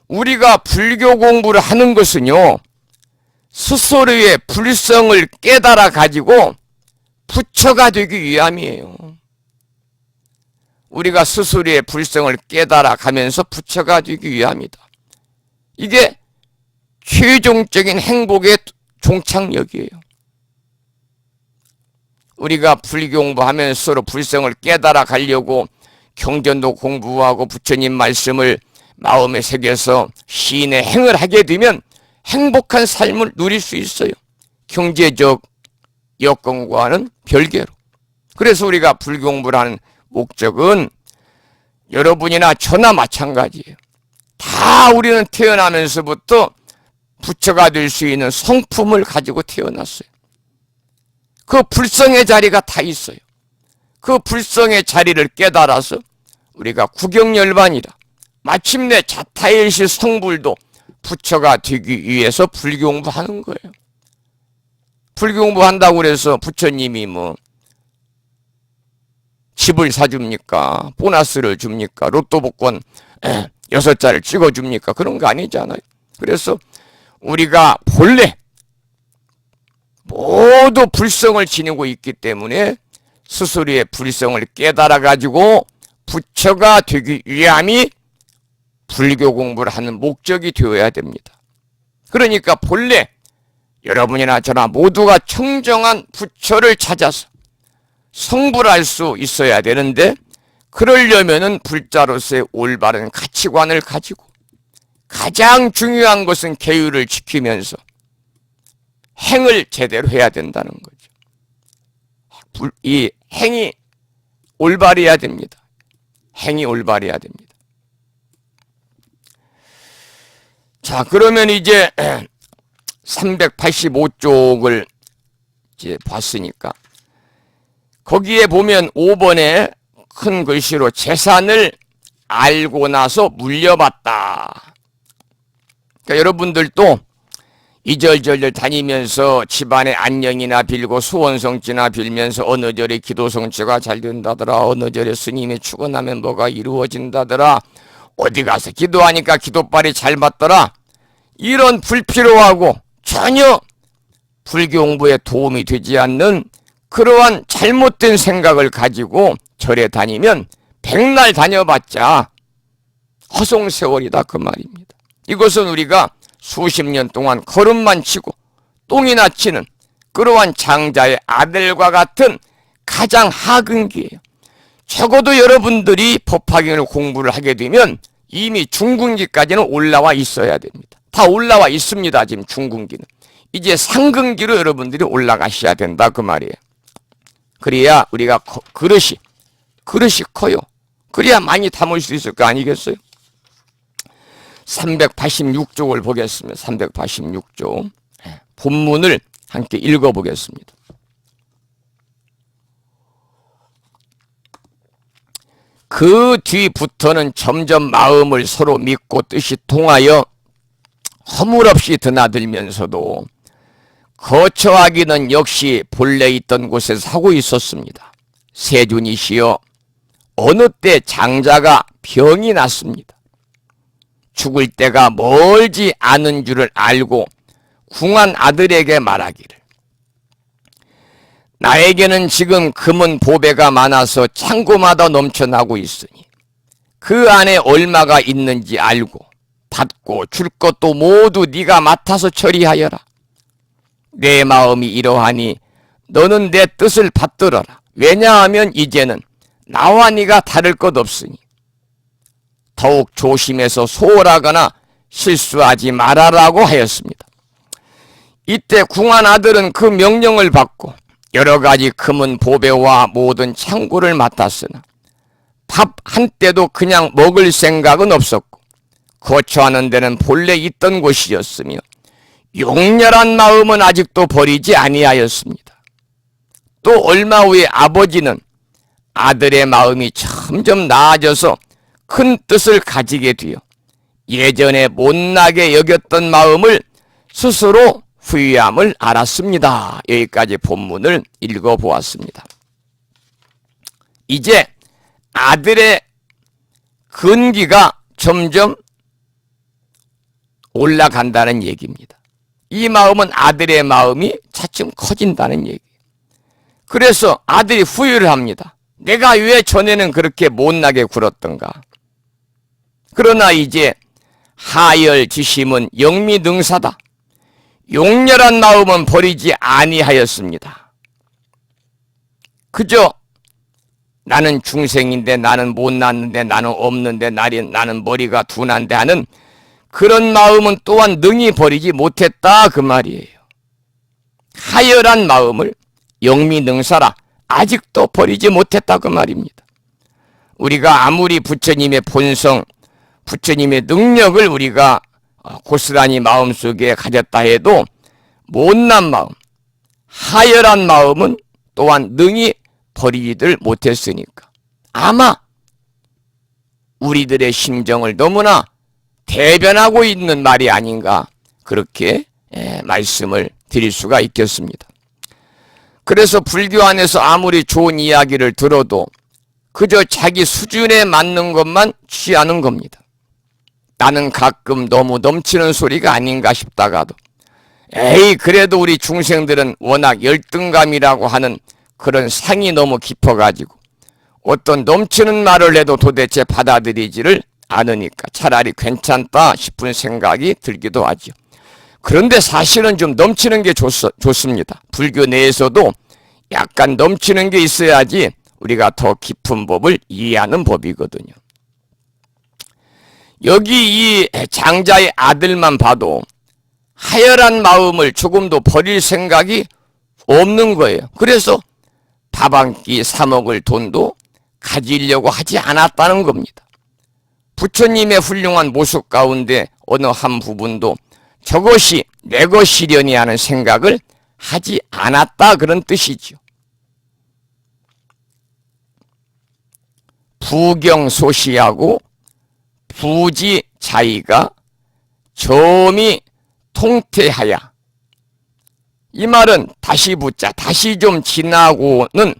우리가 불교 공부를 하는 것은요, 스스로의 불성을 깨달아 가지고 부처가 되기 위함이에요. 우리가 스스로의 불성을 깨달아 가면서 부처가 되기 위함이다. 이게 최종적인 행복의 종착역이에요. 우리가 불교 공부하면서 서로 불성을 깨달아 가려고 경전도 공부하고 부처님 말씀을 마음에 새겨서 시인의 행을 하게 되면 행복한 삶을 누릴 수 있어요. 경제적 여건과는 별개로. 그래서 우리가 불교 공부를 하는 목적은 여러분이나 저나 마찬가지예요. 다 우리는 태어나면서부터 부처가 될 수 있는 성품을 가지고 태어났어요. 그 불성의 자리가 다 있어요. 그 불성의 자리를 깨달아서 우리가 구경열반이라 마침내 자타일시 성불도 부처가 되기 위해서 불교 공부하는 거예요. 불교 공부한다고 그래서 부처님이 뭐 집을 사줍니까? 보너스를 줍니까? 로또 복권 6자를 찍어줍니까? 그런 거 아니잖아요. 그래서 우리가 본래 모두 불성을 지니고 있기 때문에 스스로의 불성을 깨달아가지고 부처가 되기 위함이 불교 공부를 하는 목적이 되어야 됩니다. 그러니까 본래 여러분이나 저나 모두가 청정한 부처를 찾아서 성불할 수 있어야 되는데, 그러려면은 불자로서의 올바른 가치관을 가지고 가장 중요한 것은 계율을 지키면서 행을 제대로 해야 된다는 거죠. 이 행이 올바르야 됩니다. 행이 올바르야 됩니다. 자, 그러면 이제 385쪽을 이제 봤으니까 거기에 보면 5번에 큰 글씨로 재산을 알고 나서 물려받다. 그러니까 여러분들도 이절저절 다니면서 집안의 안녕이나 빌고 소원성취나 빌면서 어느 절에 기도성취가 잘 된다더라, 어느 절에 스님이 축원하면 뭐가 이루어진다더라, 어디 가서 기도하니까 기도빨이 잘 맞더라, 이런 불필요하고 전혀 불교 공부에 도움이 되지 않는 그러한 잘못된 생각을 가지고 절에 다니면 백날 다녀봤자 허송세월이다 그 말입니다. 이것은 우리가 수십 년 동안 걸음만 치고 똥이나 치는 그러한 장자의 아들과 같은 가장 하근기예요. 적어도 여러분들이 법화경을 공부를 하게 되면 이미 중근기까지는 올라와 있어야 됩니다. 다 올라와 있습니다. 지금 중근기는. 이제 상근기로 여러분들이 올라가셔야 된다 그 말이에요. 그래야 우리가 그릇이 커요. 그래야 많이 담을 수 있을 거 아니겠어요? 386쪽을 보겠습니다. 386쪽 본문을 함께 읽어보겠습니다. 그 뒤부터는 점점 마음을 서로 믿고 뜻이 통하여 허물없이 드나들면서도 거처하기는 역시 본래 있던 곳에서 하고 있었습니다. 세준이시여, 어느 때 장자가 병이 났습니다. 죽을 때가 멀지 않은 줄을 알고 궁한 아들에게 말하기를, 나에게는 지금 금은 보배가 많아서 창고마다 넘쳐나고 있으니 그 안에 얼마가 있는지 알고 받고 줄 것도 모두 네가 맡아서 처리하여라. 내 마음이 이러하니 너는 내 뜻을 받들어라. 왜냐하면 이제는 나와 네가 다를 것 없으니 더욱 조심해서 소홀하거나 실수하지 말아라고 하였습니다. 이때 궁한 아들은 그 명령을 받고 여러 가지 금은 보배와 모든 창고를 맡았으나 밥 한 때도 그냥 먹을 생각은 없었고 거처하는 데는 본래 있던 곳이었으며 용렬한 마음은 아직도 버리지 아니하였습니다. 또 얼마 후에 아버지는 아들의 마음이 점점 나아져서 큰 뜻을 가지게 되어 예전에 못나게 여겼던 마음을 스스로 후회함을 알았습니다. 여기까지 본문을 읽어보았습니다. 이제 아들의 근기가 점점 올라간다는 얘기입니다. 이 마음은 아들의 마음이 차츰 커진다는 얘기예요. 그래서 아들이 후회를 합니다. 내가 왜 전에는 그렇게 못나게 굴었던가. 그러나 이제 하열지심은 영미능사다. 용렬한 마음은 버리지 아니하였습니다. 그저 나는 중생인데, 나는 못났는데, 나는 없는데, 나는 머리가 둔한데 하는 그런 마음은 또한 능히 버리지 못했다 그 말이에요. 하열한 마음을 영미능사라 아직도 버리지 못했다 그 말입니다. 우리가 아무리 부처님의 본성, 부처님의 능력을 우리가 고스란히 마음속에 가졌다 해도 못난 마음, 하열한 마음은 또한 능히 버리지들 못했으니까 아마 우리들의 심정을 너무나 대변하고 있는 말이 아닌가, 그렇게 말씀을 드릴 수가 있겠습니다. 그래서 불교 안에서 아무리 좋은 이야기를 들어도 그저 자기 수준에 맞는 것만 취하는 겁니다. 나는 가끔 너무 넘치는 소리가 아닌가 싶다가도 에이 그래도 우리 중생들은 워낙 열등감이라고 하는 그런 상이 너무 깊어가지고 어떤 넘치는 말을 해도 도대체 받아들이지를 않으니까 차라리 괜찮다 싶은 생각이 들기도 하죠. 그런데 사실은 좀 넘치는 게 좋습니다. 불교 내에서도 약간 넘치는 게 있어야지 우리가 더 깊은 법을 이해하는 법이거든요. 여기 이 장자의 아들만 봐도 하열한 마음을 조금도 버릴 생각이 없는 거예요. 그래서 밥 한 끼 사 먹을 돈도 가지려고 하지 않았다는 겁니다. 부처님의 훌륭한 모습 가운데 어느 한 부분도 저것이 내 것이려니 하는 생각을 하지 않았다 그런 뜻이죠. 부경소시하고 부지자의가 점이 통태하야. 이 말은 다시 붙자, 다시 좀 지나고는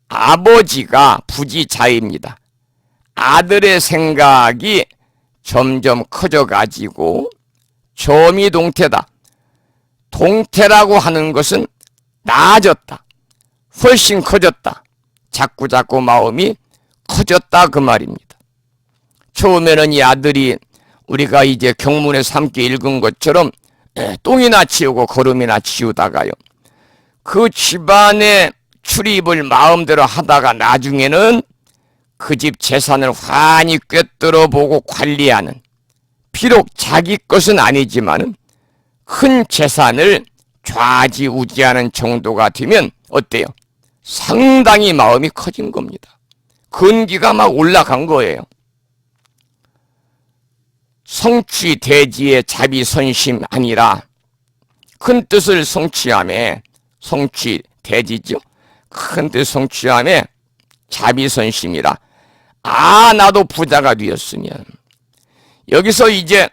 아버지가 부지자의입니다. 아들의 생각이 점점 커져가지고 점이 동태다. 동태라고 하는 것은 나아졌다. 훨씬 커졌다. 자꾸자꾸 마음이 커졌다 그 말입니다. 처음에는 이 아들이 우리가 이제 경문에서 함께 읽은 것처럼 똥이나 치우고 거름이나 치우다가요, 그 집안의 출입을 마음대로 하다가 나중에는 그 집 재산을 환히 꿰뚫어 보고 관리하는, 비록 자기 것은 아니지만은 큰 재산을 좌지우지하는 정도가 되면 어때요? 상당히 마음이 커진 겁니다. 근기가 막 올라간 거예요. 성취대지의 자비선심 아니라 큰 뜻을 성취함에, 성취대지죠. 큰 뜻 성취함에 자비선심이라. 아, 나도 부자가 되었으면. 여기서 이제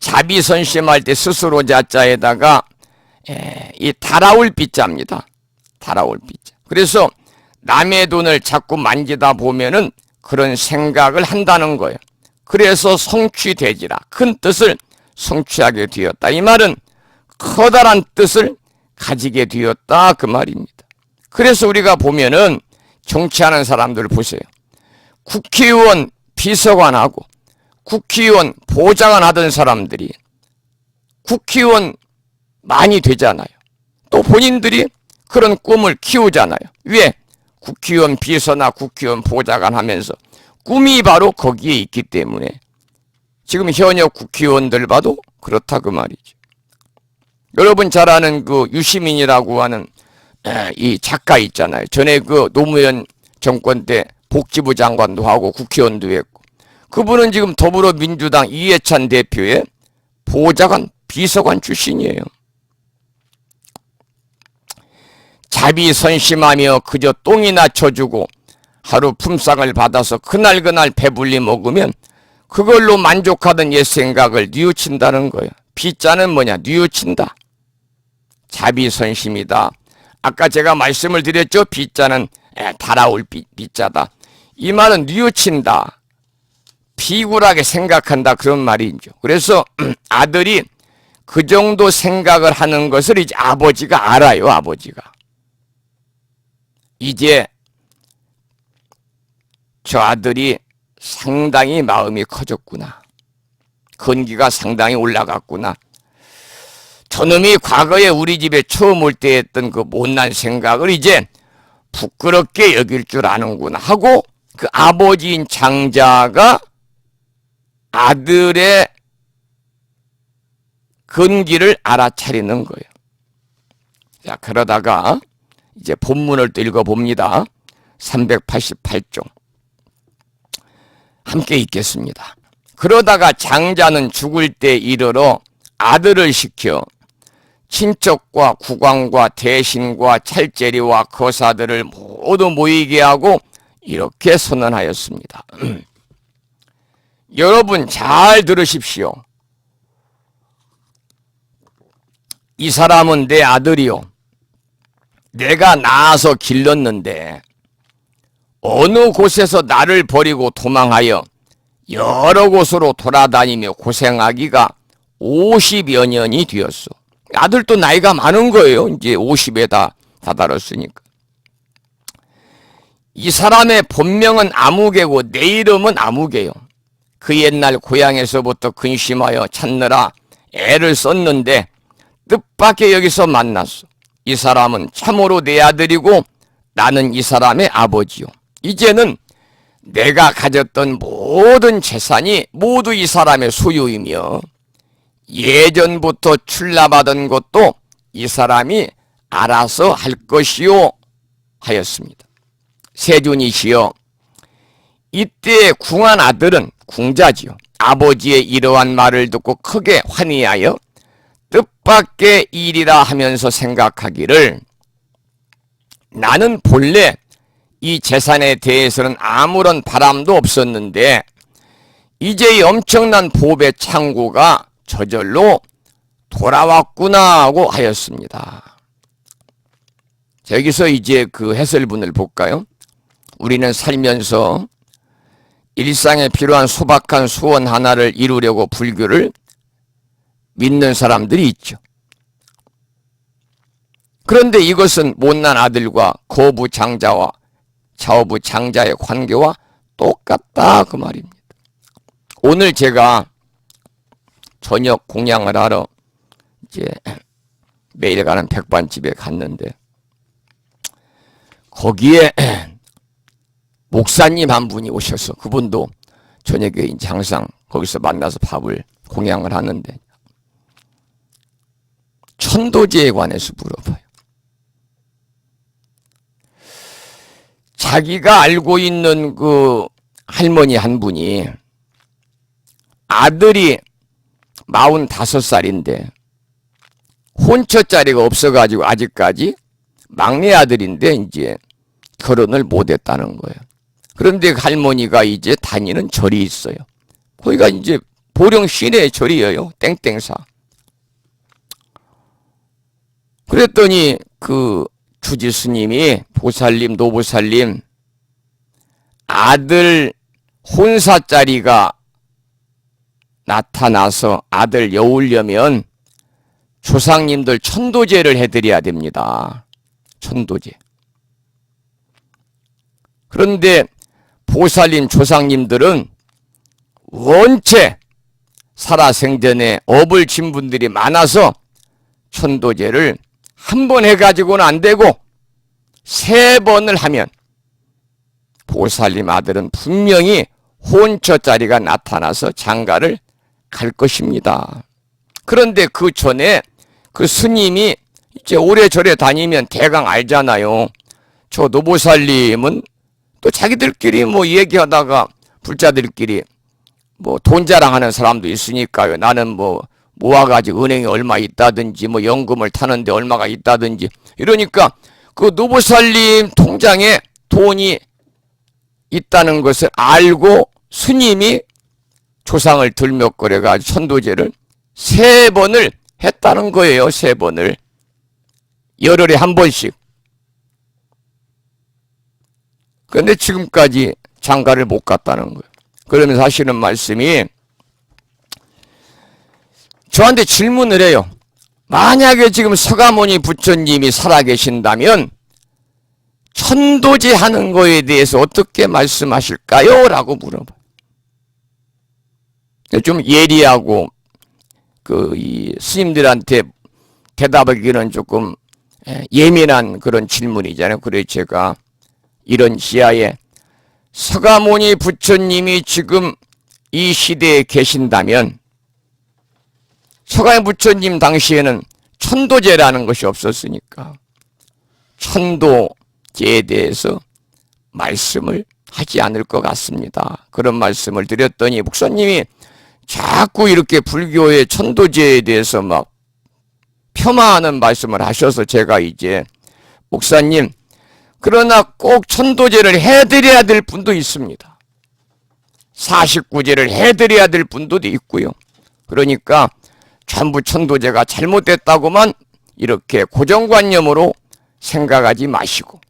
자비선심할 때 스스로 자자에다가 이 달아올 빗자입니다. 달아올 빗자. 그래서 남의 돈을 자꾸 만지다 보면은 그런 생각을 한다는 거예요. 그래서 성취되지라. 큰 뜻을 성취하게 되었다. 이 말은 커다란 뜻을 가지게 되었다 그 말입니다. 그래서 우리가 보면은 정치하는 사람들 보세요. 국회의원 비서관하고 국회의원 보좌관 하던 사람들이 국회의원 많이 되잖아요. 또 본인들이 그런 꿈을 키우잖아요. 왜? 국회의원 비서나 국회의원 보좌관 하면서 꿈이 바로 거기에 있기 때문에 지금 현역 국회의원들 봐도 그렇다 그 말이죠. 여러분 잘 아는 그 유시민이라고 하는 이 작가 있잖아요. 전에 그 노무현 정권 때 복지부 장관도 하고 국회의원도 했고, 그분은 지금 더불어민주당 이해찬 대표의 보좌관 비서관 출신이에요. 자비선심하며 그저 똥이나 쳐주고 하루 품삯을 받아서 그날 배불리 먹으면 그걸로 만족하던 옛 생각을 뉘우친다는 거예요. 빗자는 뭐냐? 뉘우친다. 자비선심이다. 아까 제가 말씀을 드렸죠. 빗자는 달아올 빗자다. 이 말은 뉘우친다. 비굴하게 생각한다 그런 말이죠. 그래서 아들이 그 정도 생각을 하는 것을 이제 아버지가 알아요. 아버지가. 이제 저 아들이 상당히 마음이 커졌구나. 근기가 상당히 올라갔구나. 저놈이 과거에 우리 집에 처음 올 때 했던 그 못난 생각을 이제 부끄럽게 여길 줄 아는구나 하고 그 아버지인 장자가 아들의 근기를 알아차리는 거예요. 자, 그러다가 이제 본문을 또 읽어봅니다. 388쪽. 함께 읽겠습니다. 그러다가 장자는 죽을 때 이르러 아들을 시켜 친척과 국왕과 대신과 찰제리와 거사들을 모두 모이게 하고 이렇게 선언하였습니다. 여러분 잘 들으십시오. 이 사람은 내 아들이요. 내가 낳아서 길렀는데 어느 곳에서 나를 버리고 도망하여 여러 곳으로 돌아다니며 고생하기가 50여 년이 되었어. 아들도 나이가 많은 거예요. 이제 50에 다 다다랐으니까. 이 사람의 본명은 아무개고 내 이름은 아무개요. 그 옛날 고향에서부터 근심하여 찾느라 애를 썼는데 뜻밖의 여기서 만났어. 이 사람은 참으로 내 아들이고 나는 이 사람의 아버지요. 이제는 내가 가졌던 모든 재산이 모두 이 사람의 소유이며 예전부터 출납하던 것도 이 사람이 알아서 할 것이요 하였습니다. 세존이시여, 이때 궁한 아들은 궁자지요. 아버지의 이러한 말을 듣고 크게 환희하여 뜻밖의 일이라 하면서 생각하기를, 나는 본래 이 재산에 대해서는 아무런 바람도 없었는데 이제 이 엄청난 복의 창고가 저절로 돌아왔구나 하고 하였습니다. 자, 여기서 이제 그 해설문을 볼까요? 우리는 살면서 일상에 필요한 소박한 소원 하나를 이루려고 불교를 믿는 사람들이 있죠. 그런데 이것은 못난 아들과 거부 장자와 좌우부 장자의 관계와 똑같다 그 말입니다. 오늘 제가 저녁 공양을 하러 이제 매일 가는 백반집에 갔는데 거기에 목사님 한 분이 오셔서, 그분도 저녁에 이제 항상 거기서 만나서 밥을 공양을 하는데 천도제에 관해서 물어봐요. 자기가 알고 있는 그 할머니 한 분이 아들이 45살인데 혼처자리가 없어가지고 아직까지 막내 아들인데 이제 결혼을 못했다는 거예요. 그런데 할머니가 이제 다니는 절이 있어요. 거기가 이제 보령 시내 절이에요. 땡땡사. 그랬더니 그 주지 스님이, 보살님, 노보살님, 아들 혼사자리가 나타나서 아들 여우려면 조상님들 천도제를 해드려야 됩니다. 천도제. 그런데 보살님, 조상님들은 원체 살아생전에 업을 진 분들이 많아서 천도제를 한 번 해가지고는 안 되고 3번을 하면 보살님 아들은 분명히 혼처자리가 나타나서 장가를 갈 것입니다. 그런데 그 전에 그 스님이 이제 오래저래 다니면 대강 알잖아요. 저 노보살님은 또 자기들끼리 뭐 얘기하다가 불자들끼리 뭐 돈 자랑하는 사람도 있으니까요. 나는 뭐 모아가지고 은행에 얼마 있다든지 뭐 연금을 타는데 얼마가 있다든지 이러니까 그 노보살님 통장에 돈이 있다는 것을 알고 스님이 조상을 들먹거려가지고 천도제를 3번을 했다는 거예요. 3번을. 열흘에 한 번씩. 그런데 지금까지 장가를 못 갔다는 거예요. 그러면서 하시는 말씀이, 저한테 질문을 해요. 만약에 지금 서가모니 부처님이 살아계신다면 천도제 하는 거에 대해서 어떻게 말씀하실까요? 라고 물어봐요. 좀 예리하고 이 스님들한테 대답하기는 조금 예민한 그런 질문이잖아요. 그래서 제가 이런 시야에, 서가모니 부처님이 지금 이 시대에 계신다면, 서가모니 부처님 당시에는 천도제라는 것이 없었으니까 천도제에 대해서 말씀을 하지 않을 것 같습니다. 그런 말씀을 드렸더니 목사님이 자꾸 이렇게 불교의 천도제에 대해서 막 폄하하는 말씀을 하셔서 제가 이제, 목사님, 그러나 꼭 천도제를 해드려야 될 분도 있습니다. 49제를 해드려야 될 분도 있고요. 그러니까 전부 천도제가 잘못됐다고만 이렇게 고정관념으로 생각하지 마시고,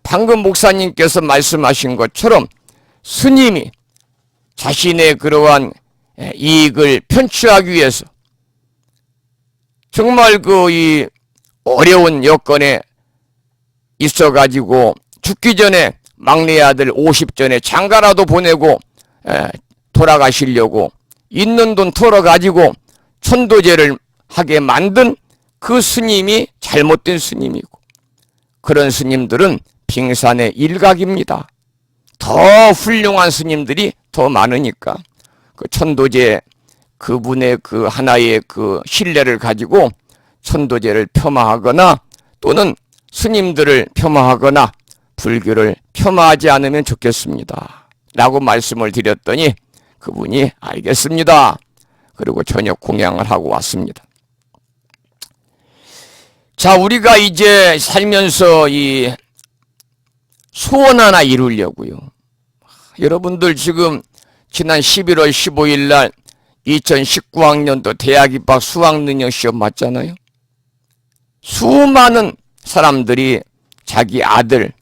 방금 목사님께서 말씀하신 것처럼 스님이 자신의 그러한 이익을 편취하기 위해서 정말 이 어려운 여건에 있어가지고 죽기 전에 막내 아들 50전에 장가라도 보내고 돌아가시려고 있는 돈 털어가지고 천도제를 하게 만든 그 스님이 잘못된 스님이고, 그런 스님들은 빙산의 일각입니다. 더 훌륭한 스님들이 더 많으니까 그 천도제 그분의 그 하나의 그 신뢰를 가지고 천도제를 폄하하거나 또는 스님들을 폄하하거나 불교를 폄하하지 않으면 좋겠습니다 라고 말씀을 드렸더니 그분이 알겠습니다. 그리고 저녁 공양을 하고 왔습니다. 자, 우리가 이제 살면서 이 소원 하나 이루려고요. 여러분들 지금 지난 11월 15일 날 2019학년도 대학 입학 수학능력 시험 맞잖아요. 수많은 사람들이 자기 아들,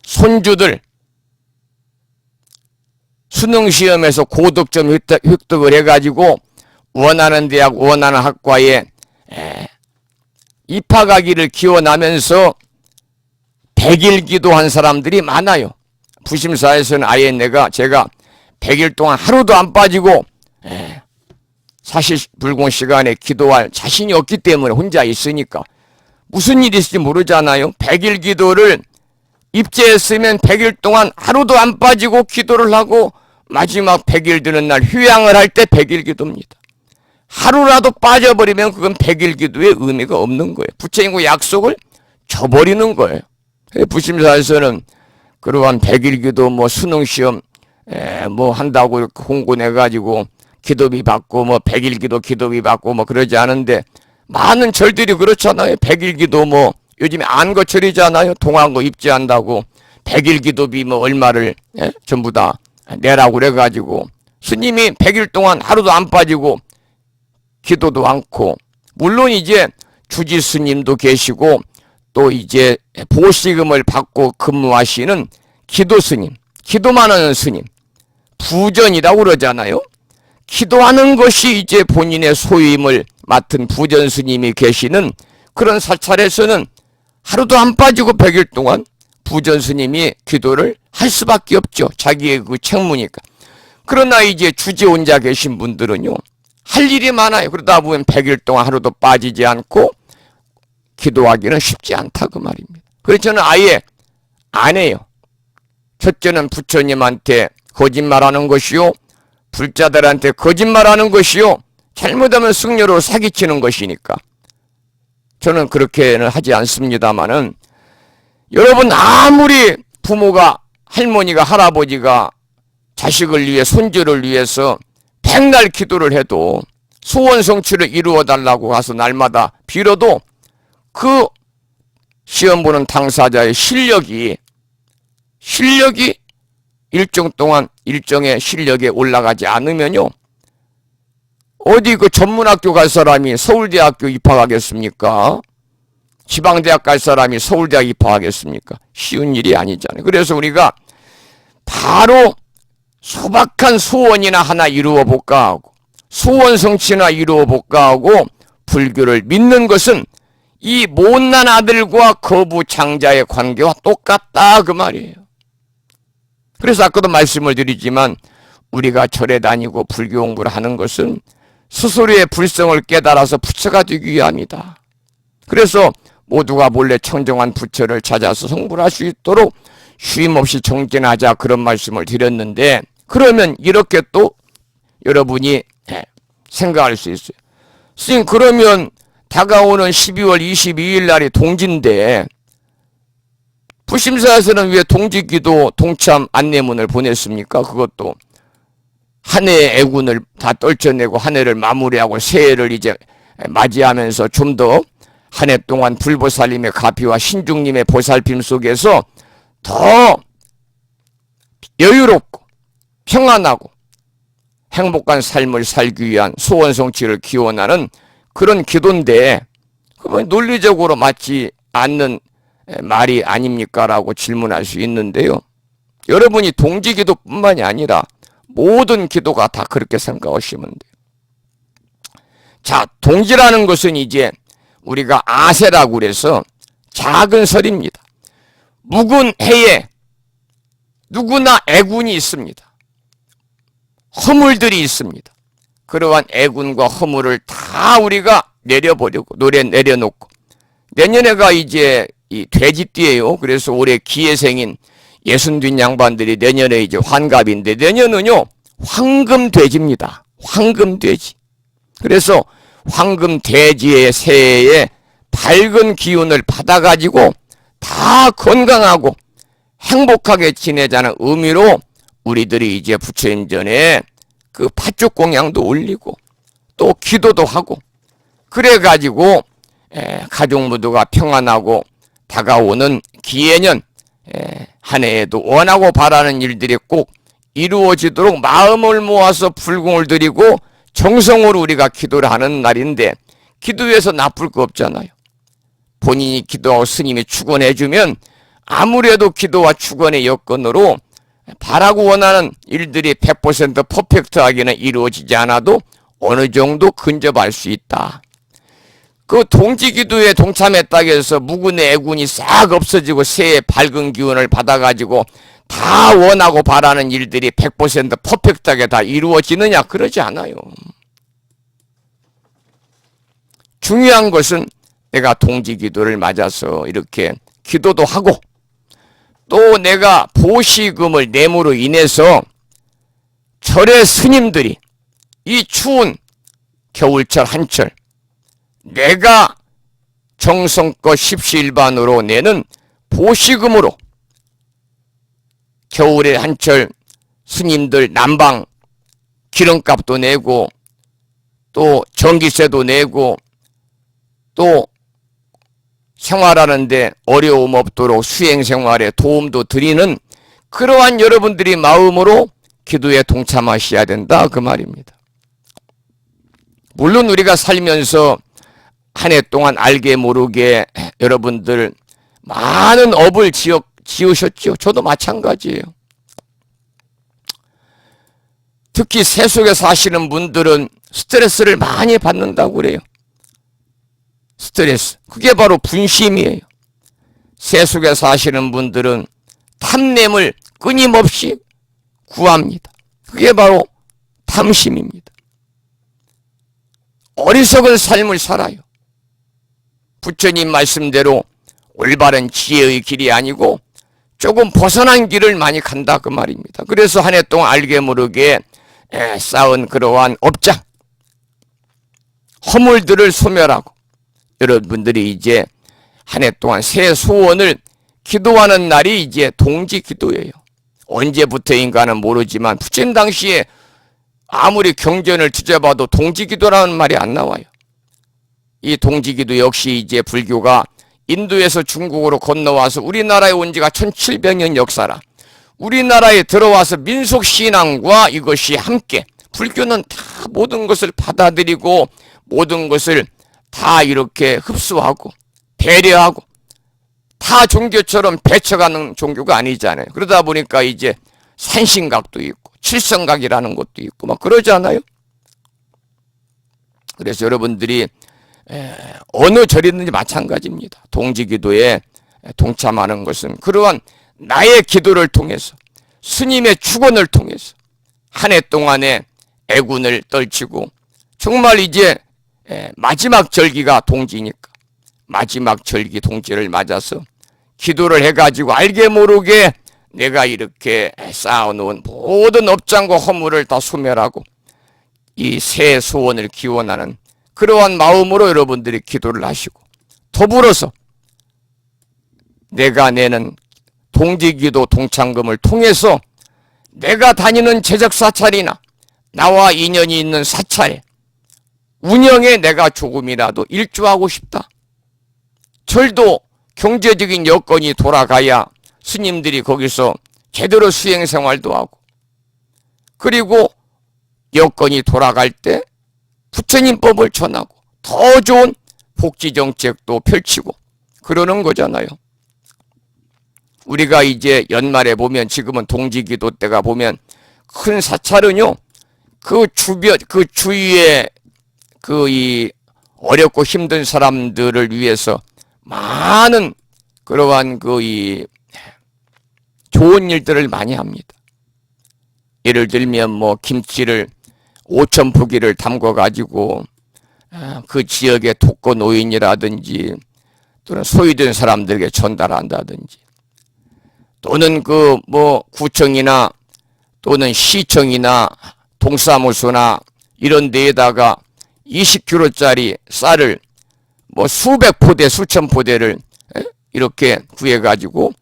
손주들 수능시험에서 고득점 획득을 해가지고 원하는 대학, 원하는 학과에 입학하기를 기원하면서 100일 기도한 사람들이 많아요. 부심사에서는 아예 제가 100일 동안 하루도 안 빠지고 사실불공 시간에 기도할 자신이 없기 때문에 혼자 있으니까 무슨 일이 있을지 모르잖아요. 100일 기도를 입제했으면 100일 동안 하루도 안 빠지고 기도를 하고 마지막 100일 되는 날 휴양을 할 때 100일 기도입니다. 하루라도 빠져버리면 그건 100일 기도의 의미가 없는 거예요. 부처님과 약속을 저버리는 거예요. 부심사에서는 그러한 100일 기도 뭐 수능시험 뭐 한다고 이렇게 홍보내가지고 기도비 받고 뭐 100일 기도 기도비 받고 뭐 그러지 않은데 많은 절들이 그렇잖아요. 100일 기도 뭐 요즘에 안거철이잖아요. 동안거 입제한다고 100일 기도비 뭐 얼마를 전부 다 내라고 그래가지고 스님이 100일 동안 하루도 안 빠지고 기도도 않고, 물론 이제 주지 스님도 계시고 또 이제 보시금을 받고 근무하시는 기도 스님, 기도만 하는 스님, 부전이라고 그러잖아요. 기도하는 것이 이제 본인의 소임을 맡은 부전 스님이 계시는 그런 사찰에서는 하루도 안 빠지고 100일 동안 부전 스님이 기도를 할 수밖에 없죠. 자기의 그 책무니까. 그러나 이제 주지 혼자 계신 분들은요, 할 일이 많아요. 그러다 보면 100일 동안 하루도 빠지지 않고 기도하기는 쉽지 않다 그 말입니다. 그래서 저는 아예 안 해요. 첫째는 부처님한테 거짓말하는 것이요, 불자들한테 거짓말하는 것이요, 잘못하면 승려로 사기치는 것이니까 저는 그렇게는 하지 않습니다마는, 여러분 아무리 부모가, 할머니가, 할아버지가 자식을 위해, 손주를 위해서 백날 기도를 해도, 소원 성취를 이루어달라고 가서 날마다 빌어도 그 시험 보는 당사자의 실력이 일정 동안 일정의 실력에 올라가지 않으면요, 어디 그 전문학교 갈 사람이 서울대학교 입학하겠습니까? 지방대학 갈 사람이 서울대학 입학하겠습니까? 쉬운 일이 아니잖아요. 그래서 우리가 바로 소박한 소원이나 하나 이루어 볼까 하고, 소원 성취나 이루어 볼까 하고 불교를 믿는 것은 이 못난 아들과 거부 장자의 관계와 똑같다 그 말이에요. 그래서 아까도 말씀을 드리지만 우리가 절에 다니고 불교 공부를 하는 것은 스스로의 불성을 깨달아서 부처가 되기 위함이다. 그래서 모두가 몰래 청정한 부처를 찾아서 성불할 수 있도록 쉼없이 정진하자 그런 말씀을 드렸는데, 그러면 이렇게 또 여러분이 생각할 수 있어요. 스님, 그러면 다가오는 12월 22일 날이 동지인데 부심사에서는 왜 동지기도 동참 안내문을 보냈습니까? 그것도 한 해의 애군을 다 떨쳐내고 한 해를 마무리하고 새해를 이제 맞이하면서 좀 더 한 해 동안 불보살님의 가피와 신중님의 보살핌 속에서 더 여유롭고 평안하고 행복한 삶을 살기 위한 소원 성취를 기원하는 그런 기도인데, 그건 논리적으로 맞지 않는 말이 아닙니까? 라고 질문할 수 있는데요. 여러분이 동지기도뿐만이 아니라 모든 기도가 다 그렇게 생각하시면 돼요. 자, 동지라는 것은 이제 우리가 아세라고 그래서 작은 설입니다. 묵은 해에 누구나 애군이 있습니다. 허물들이 있습니다. 그러한 애군과 허물을 다 우리가 내려보려고 내려놓고 내년에가 이제 이 돼지띠예요. 그래서 올해 기해생인 예순 양반들이 내년에 이제 환갑인데 내년은요 황금돼지입니다. 황금돼지. 그래서 황금돼지의 새해에 밝은 기운을 받아가지고 다 건강하고 행복하게 지내자는 의미로 우리들이 이제 부처님 전에 그 팥죽 공양도 올리고 또 기도도 하고 그래가지고 가족 모두가 평안하고 다가오는 기해년 한 해에도 원하고 바라는 일들이 꼭 이루어지도록 마음을 모아서 불공을 드리고 정성으로 우리가 기도를 하는 날인데 기도해서 나쁠 거 없잖아요. 본인이 기도하고 스님이 축원해주면 아무래도 기도와 축원의 여건으로 바라고 원하는 일들이 100% 퍼펙트하게는 이루어지지 않아도 어느 정도 근접할 수 있다. 그 동지기도에 동참했다고 해서 묵은의 애군이 싹 없어지고 새해 밝은 기운을 받아가지고 다 원하고 바라는 일들이 100% 퍼펙트하게 다 이루어지느냐? 그러지 않아요. 중요한 것은 내가 동지기도를 맞아서 이렇게 기도도 하고 또 내가 보시금을 내므로 인해서 절의 스님들이 이 추운 겨울철 한철 내가 정성껏 십시일반으로 내는 보시금으로 겨울의 한철 스님들 난방 기름값도 내고 또 전기세도 내고 또 생활하는데 어려움 없도록 수행생활에 도움도 드리는 그러한 여러분들이 마음으로 기도에 동참하셔야 된다 그 말입니다. 물론 우리가 살면서 한 해 동안 알게 모르게 여러분들 많은 업을 지으셨죠. 저도 마찬가지예요. 특히 세속에 사시는 분들은 스트레스를 많이 받는다고 그래요. 스트레스. 그게 바로 분심이에요. 세속에 사시는 분들은 탐냄을 끊임없이 구합니다. 그게 바로 탐심입니다. 어리석은 삶을 살아요. 부처님 말씀대로 올바른 지혜의 길이 아니고 조금 벗어난 길을 많이 간다 그 말입니다. 그래서 한 해 동안 알게 모르게 쌓은 그러한 업장, 허물들을 소멸하고 여러분들이 이제 한 해 동안 새 소원을 기도하는 날이 이제 동지기도예요. 언제부터인가는 모르지만 부처님 당시에 아무리 경전을 뒤져봐도 동지기도라는 말이 안 나와요. 이 동지기도 역시 이제 불교가 인도에서 중국으로 건너와서 우리나라에 온 지가 1700년 역사라. 우리나라에 들어와서 민속신앙과 이것이 함께 불교는 다 모든 것을 받아들이고 모든 것을 다 이렇게 흡수하고 배려하고 타 종교처럼 배쳐가는 종교가 아니잖아요. 그러다 보니까 이제 산신각도 있고 칠성각이라는 것도 있고 막 그러지 않아요? 그래서 여러분들이 어느 절이든지 마찬가지입니다. 동지기도에 동참하는 것은 그러한 나의 기도를 통해서 스님의 축원을 통해서 한 해 동안의 애군을 떨치고 정말 이제 마지막 절기가 동지니까 마지막 절기 동지를 맞아서 기도를 해가지고 알게 모르게 내가 이렇게 쌓아놓은 모든 업장과 허물을 다 소멸하고 이 새 소원을 기원하는 그러한 마음으로 여러분들이 기도를 하시고 더불어서 내가 내는 동지기도 동참금을 통해서 내가 다니는 재적사찰이나 나와 인연이 있는 사찰에 운영에 내가 조금이라도 일조하고 싶다. 절도 경제적인 여건이 돌아가야 스님들이 거기서 제대로 수행생활도 하고 그리고 여건이 돌아갈 때 부처님 법을 전하고 더 좋은 복지정책도 펼치고 그러는 거잖아요. 우리가 이제 연말에 보면 지금은 동지기도 때가 보면 큰 사찰은요 그 주변 그 주위에 그 이 어렵고 힘든 사람들을 위해서 많은 그러한 그 이 좋은 일들을 많이 합니다. 예를 들면 뭐 김치를 5천 포기를 담궈가지고 그 지역의 독거 노인이라든지 또는 소외된 사람들에게 전달한다든지 또는 그 뭐 구청이나 또는 시청이나 동사무소나 이런 데에다가 20kg짜리 쌀을 뭐 수백 포대 수천 포대를 이렇게 구해가지고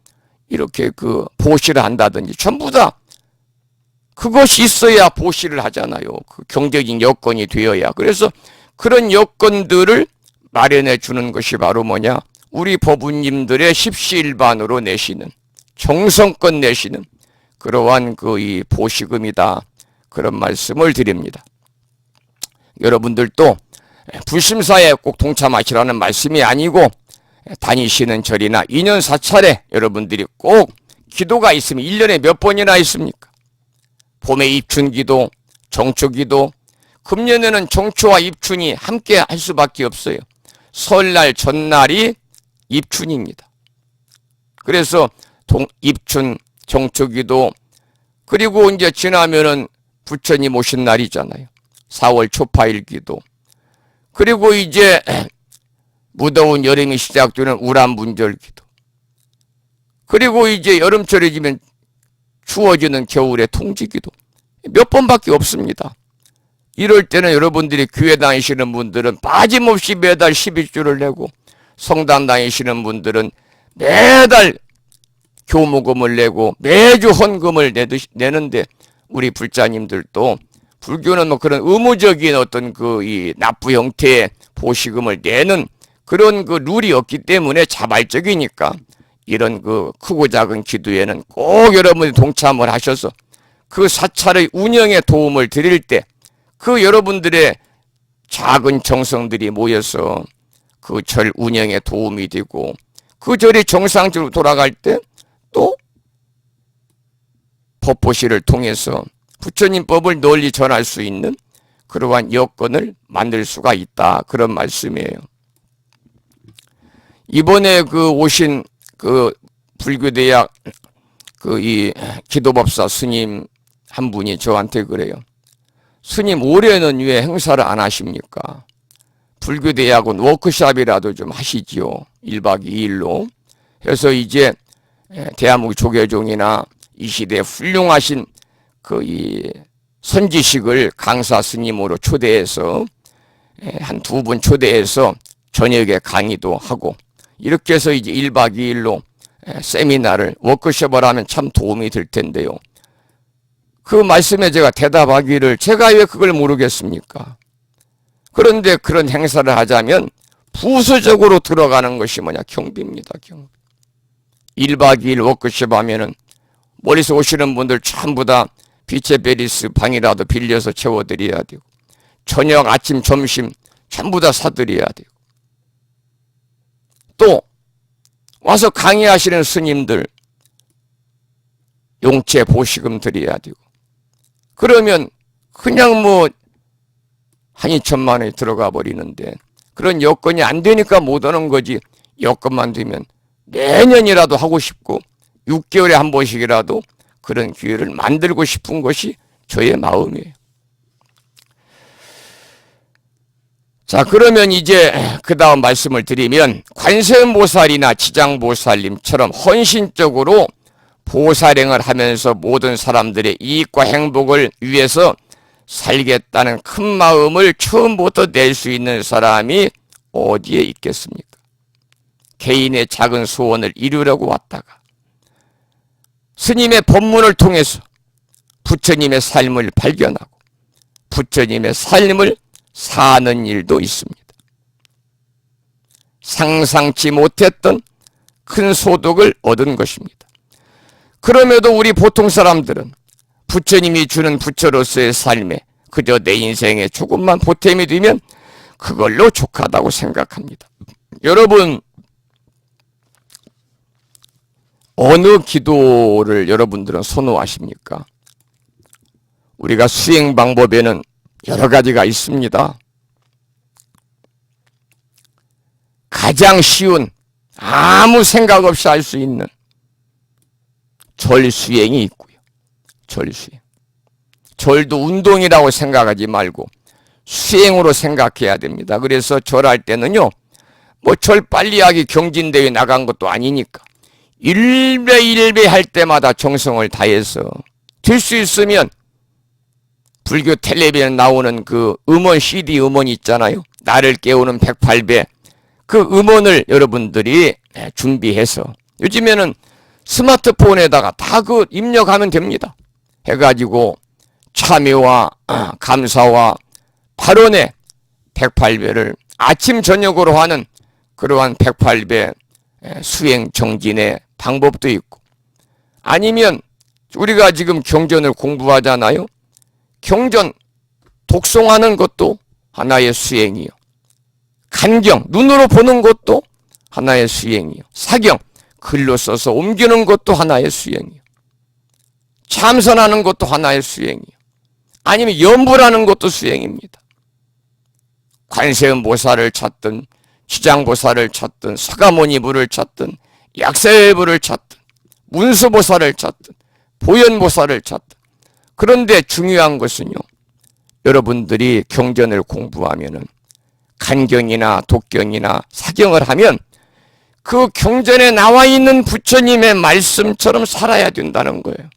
이렇게 그 보시를 한다든지 전부 다 그것이 있어야 보시를 하잖아요. 그 경제적인 여건이 되어야. 그래서 그런 여건들을 마련해 주는 것이 바로 뭐냐? 우리 법우님들의 십시일반으로 내시는 정성껏 내시는 그러한 그 이 보시금이다. 그런 말씀을 드립니다. 여러분들도 불심사에 꼭 동참하시라는 말씀이 아니고 다니시는 절이나 2년 4차례 여러분들이 꼭 기도가 있으면 1년에 몇 번이나 있습니까? 봄에 입춘기도, 정초기도, 금년에는 정초와 입춘이 함께 할 수밖에 없어요. 설날 전날이 입춘입니다. 그래서 입춘, 정초기도, 그리고 이제 지나면은 부처님 오신 날이잖아요. 4월 초파일기도. 그리고 이제 무더운 여름이 시작되는 우람분절기도. 그리고 이제 여름철이 지면 추워지는 겨울의 통지기도. 몇 번밖에 없습니다. 이럴 때는 여러분들이 교회 다니시는 분들은 빠짐없이 매달 11주를 내고 성당 다니시는 분들은 매달 교무금을 내고 매주 헌금을 내는데 우리 불자님들도 불교는 뭐 그런 의무적인 어떤 그 이 납부 형태의 보시금을 내는 그런 그 룰이 없기 때문에 자발적이니까 이런 그 크고 작은 기도에는 꼭 여러분이 동참을 하셔서 그 사찰의 운영에 도움을 드릴 때 그 여러분들의 작은 정성들이 모여서 그 절 운영에 도움이 되고 그 절이 정상적으로 돌아갈 때 또 법보시를 통해서 부처님 법을 널리 전할 수 있는 그러한 여건을 만들 수가 있다. 그런 말씀이에요. 이번에 그 오신 그 불교대학 그 이 기도법사 스님 한 분이 저한테 그래요. 스님 올해는 왜 행사를 안 하십니까? 불교대학은 워크숍이라도 좀 하시지요. 1박 2일로. 그래서 이제 대한민국 조계종이나 이 시대에 훌륭하신 그 이 선지식을 강사 스님으로 초대해서 한 2분 초대해서 저녁에 강의도 하고 이렇게 해서 이제 1박 2일로 세미나를 워크숍을 하면 참 도움이 될 텐데요. 그 말씀에 제가 대답하기를 제가 왜 그걸 모르겠습니까? 그런데 그런 행사를 하자면 부수적으로 들어가는 것이 뭐냐? 경비입니다. 경비. 1박 2일 워크숍 하면은 멀리서 오시는 분들 전부 다 비체베리스 방이라도 빌려서 채워드려야 되고 저녁, 아침, 점심 전부 다 사드려야 되고 또 와서 강의하시는 스님들 용체 보시금 드려야 되고 그러면 그냥 뭐 1,2천만 원이 들어가 버리는데 그런 여건이 안 되니까 못 오는 거지. 여건만 되면 매년이라도 하고 싶고 6개월에 한 번씩이라도 그런 기회를 만들고 싶은 것이 저의 마음이에요. 자, 그러면 이제 그 다음 말씀을 드리면 관세음보살이나 지장보살님처럼 헌신적으로 보살행을 하면서 모든 사람들의 이익과 행복을 위해서 살겠다는 큰 마음을 처음부터 낼 수 있는 사람이 어디에 있겠습니까? 개인의 작은 소원을 이루려고 왔다가 스님의 법문을 통해서 부처님의 삶을 발견하고 부처님의 삶을 사는 일도 있습니다. 상상치 못했던 큰 소득을 얻은 것입니다. 그럼에도 우리 보통 사람들은 부처님이 주는 부처로서의 삶에 그저 내 인생에 조금만 보탬이 되면 그걸로 족하다고 생각합니다. 여러분, 어느 기도를 여러분들은 선호하십니까? 우리가 수행 방법에는 여러 가지가 있습니다. 가장 쉬운 아무 생각 없이 할 수 있는 절수행이 있고요. 절수행. 절도 운동이라고 생각하지 말고 수행으로 생각해야 됩니다. 그래서 절할 때는요, 뭐 절 빨리 하기 경진대회 나간 것도 아니니까 일배 할 때마다 정성을 다해서 될 수 있으면 불교 텔레비전에 나오는 그 음원 CD 음원 있잖아요. 나를 깨우는 108배 그 음원을 여러분들이 준비해서 요즘에는 스마트폰에다가 다 그 입력하면 됩니다. 해가지고 참여와 감사와 발언의 108배를 아침 저녁으로 하는 그러한 108배 수행 정진의 방법도 있고, 아니면 우리가 지금 경전을 공부하잖아요. 경전 독송하는 것도 하나의 수행이요. 간경 눈으로 보는 것도 하나의 수행이요. 사경 글로 써서 옮기는 것도 하나의 수행이요. 참선하는 것도 하나의 수행이요. 아니면 염불하는 것도 수행입니다. 관세음보살을 찾든 지장보살을 찾든 서가모니불을 찾든 약세불을 찾든 문수보살을 찾든 보현보살을 찾든, 그런데 중요한 것은요, 여러분들이 경전을 공부하면은 간경이나 독경이나 사경을 하면 그 경전에 나와 있는 부처님의 말씀처럼 살아야 된다는 거예요.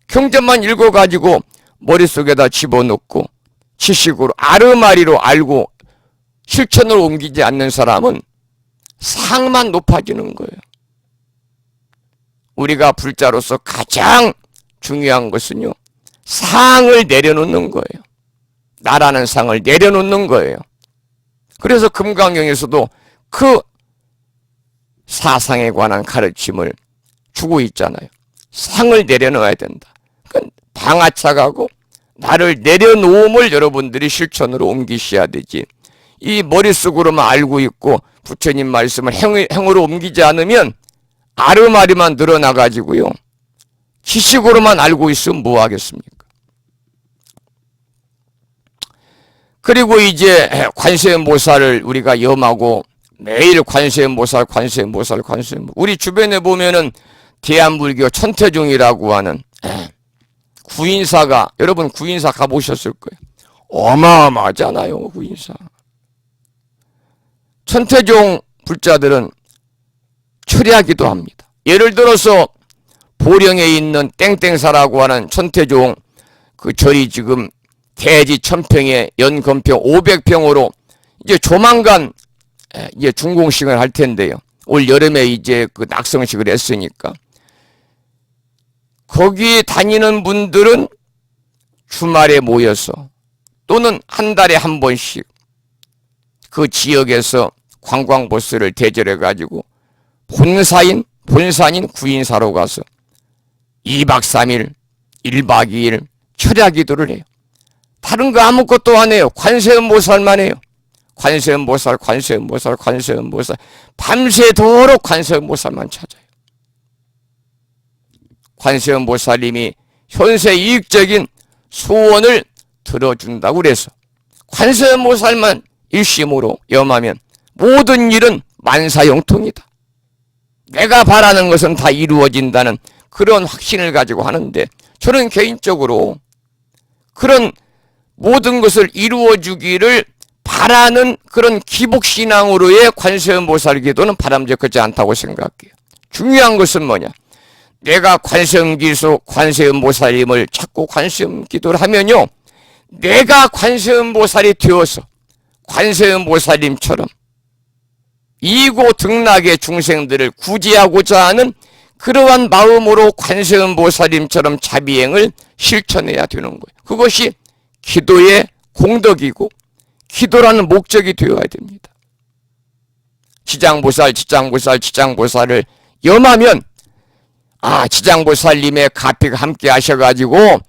경전만 읽어가지고 머릿속에다 집어넣고 지식으로 아르마리로 알고 실천으로 옮기지 않는 사람은 상만 높아지는 거예요. 우리가 불자로서 가장 중요한 것은요, 상을 내려놓는 거예요. 나라는 상을 내려놓는 거예요. 그래서 금강경에서도 그 사상에 관한 가르침을 주고 있잖아요. 상을 내려놓아야 된다. 방아차가고 나를 내려놓음을 여러분들이 실천으로 옮기셔야 되지. 이 머릿속으로만 알고 있고 부처님 말씀을 행으로 옮기지 않으면 아르마리만 늘어나가지고요, 지식으로만 알고 있으면 뭐 하겠습니까? 그리고 이제 관세음보살을 우리가 염하고 매일 관세음보살 우리 주변에 보면은 대한불교 천태종이라고 하는 구인사가, 여러분 구인사 가보셨을 거예요. 어마어마하잖아요, 구인사. 천태종 불자들은 철야기도 합니다. 예를 들어서 보령에 있는 땡땡사라고 하는 천태종 그 절이 지금 대지 1000평에 연건평 500평으로 이제 조만간 이제 준공식을 할 텐데요. 올 여름에 이제 그 낙성식을 했으니까 거기 다니는 분들은 주말에 모여서 또는 한 달에 한 번씩 그 지역에서 관광버스를 대절해 가지고 본산인 구인사로 가서 2박 3일 1박 2일 철야기도를 해요. 다른 거 아무것도 안 해요. 관세음보살만 해요. 관세음보살 밤새도록 관세음보살만 찾아요. 관세음보살님이 현세 이익적인 소원을 들어준다고 그래서 관세음보살만 일심으로 염하면 모든 일은 만사형통이다. 내가 바라는 것은 다 이루어진다는 그런 확신을 가지고 하는데, 저는 개인적으로 그런 모든 것을 이루어주기를 바라는 그런 기복신앙으로의 관세음보살 기도는 바람직하지 않다고 생각해요. 중요한 것은 뭐냐? 내가 관세음보살님을 찾고 관세음 기도를 하면요, 내가 관세음보살이 되어서 관세음보살님처럼 이고등락의 중생들을 구제하고자 하는 그러한 마음으로 관세음보살님처럼 자비행을 실천해야 되는 거예요. 그것이 기도의 공덕이고 기도라는 목적이 되어야 됩니다. 지장보살을 염하면 지장보살님의 가피가 함께 하셔가지고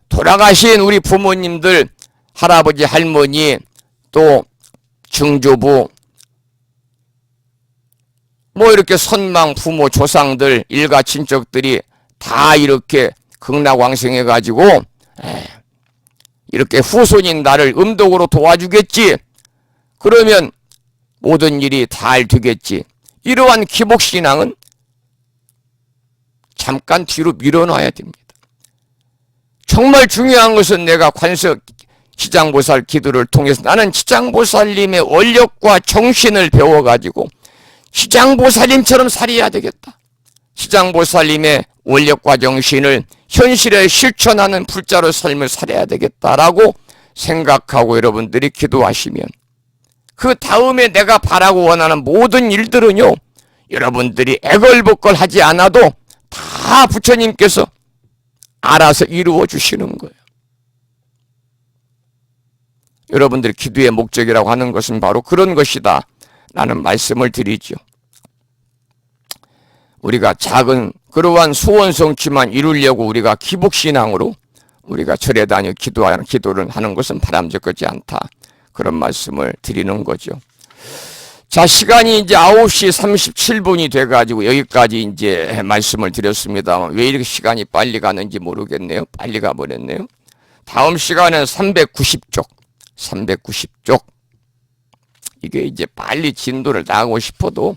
돌아가신 우리 부모님들, 할아버지, 할머니, 또 증조부, 뭐 이렇게 선망 부모, 조상들, 일가 친척들이 다 이렇게 극락왕생해가지고 이렇게 후손인 나를 음덕으로 도와주겠지. 그러면 모든 일이 잘 되겠지. 이러한 기복신앙은 잠깐 뒤로 밀어놔야 됩니다. 정말 중요한 것은 내가 관서 지장보살 기도를 통해서 나는 지장보살님의 원력과 정신을 배워가지고 지장보살님처럼 살아야 되겠다. 지장보살님의 원력과 정신을 현실에 실천하는 불자로 삶을 살아야 되겠다라고 생각하고 여러분들이 기도하시면 그 다음에 내가 바라고 원하는 모든 일들은요, 여러분들이 애걸복걸 하지 않아도 다 부처님께서 알아서 이루어 주시는 거예요. 여러분들의 기도의 목적이라고 하는 것은 바로 그런 것이다 라는 말씀을 드리죠. 우리가 작은 그러한 소원 성취만 이루려고 우리가 기복신앙으로 우리가 절에 다녀 기도를 하는 것은 바람직하지 않다. 그런 말씀을 드리는 거죠. 자, 시간이 이제 9시 37분이 돼가지고 여기까지 이제 말씀을 드렸습니다. 왜 이렇게 시간이 빨리 가는지 모르겠네요. 빨리 가버렸네요. 다음 시간은 390쪽. 390쪽. 이게 이제 빨리 진도를 나가고 싶어도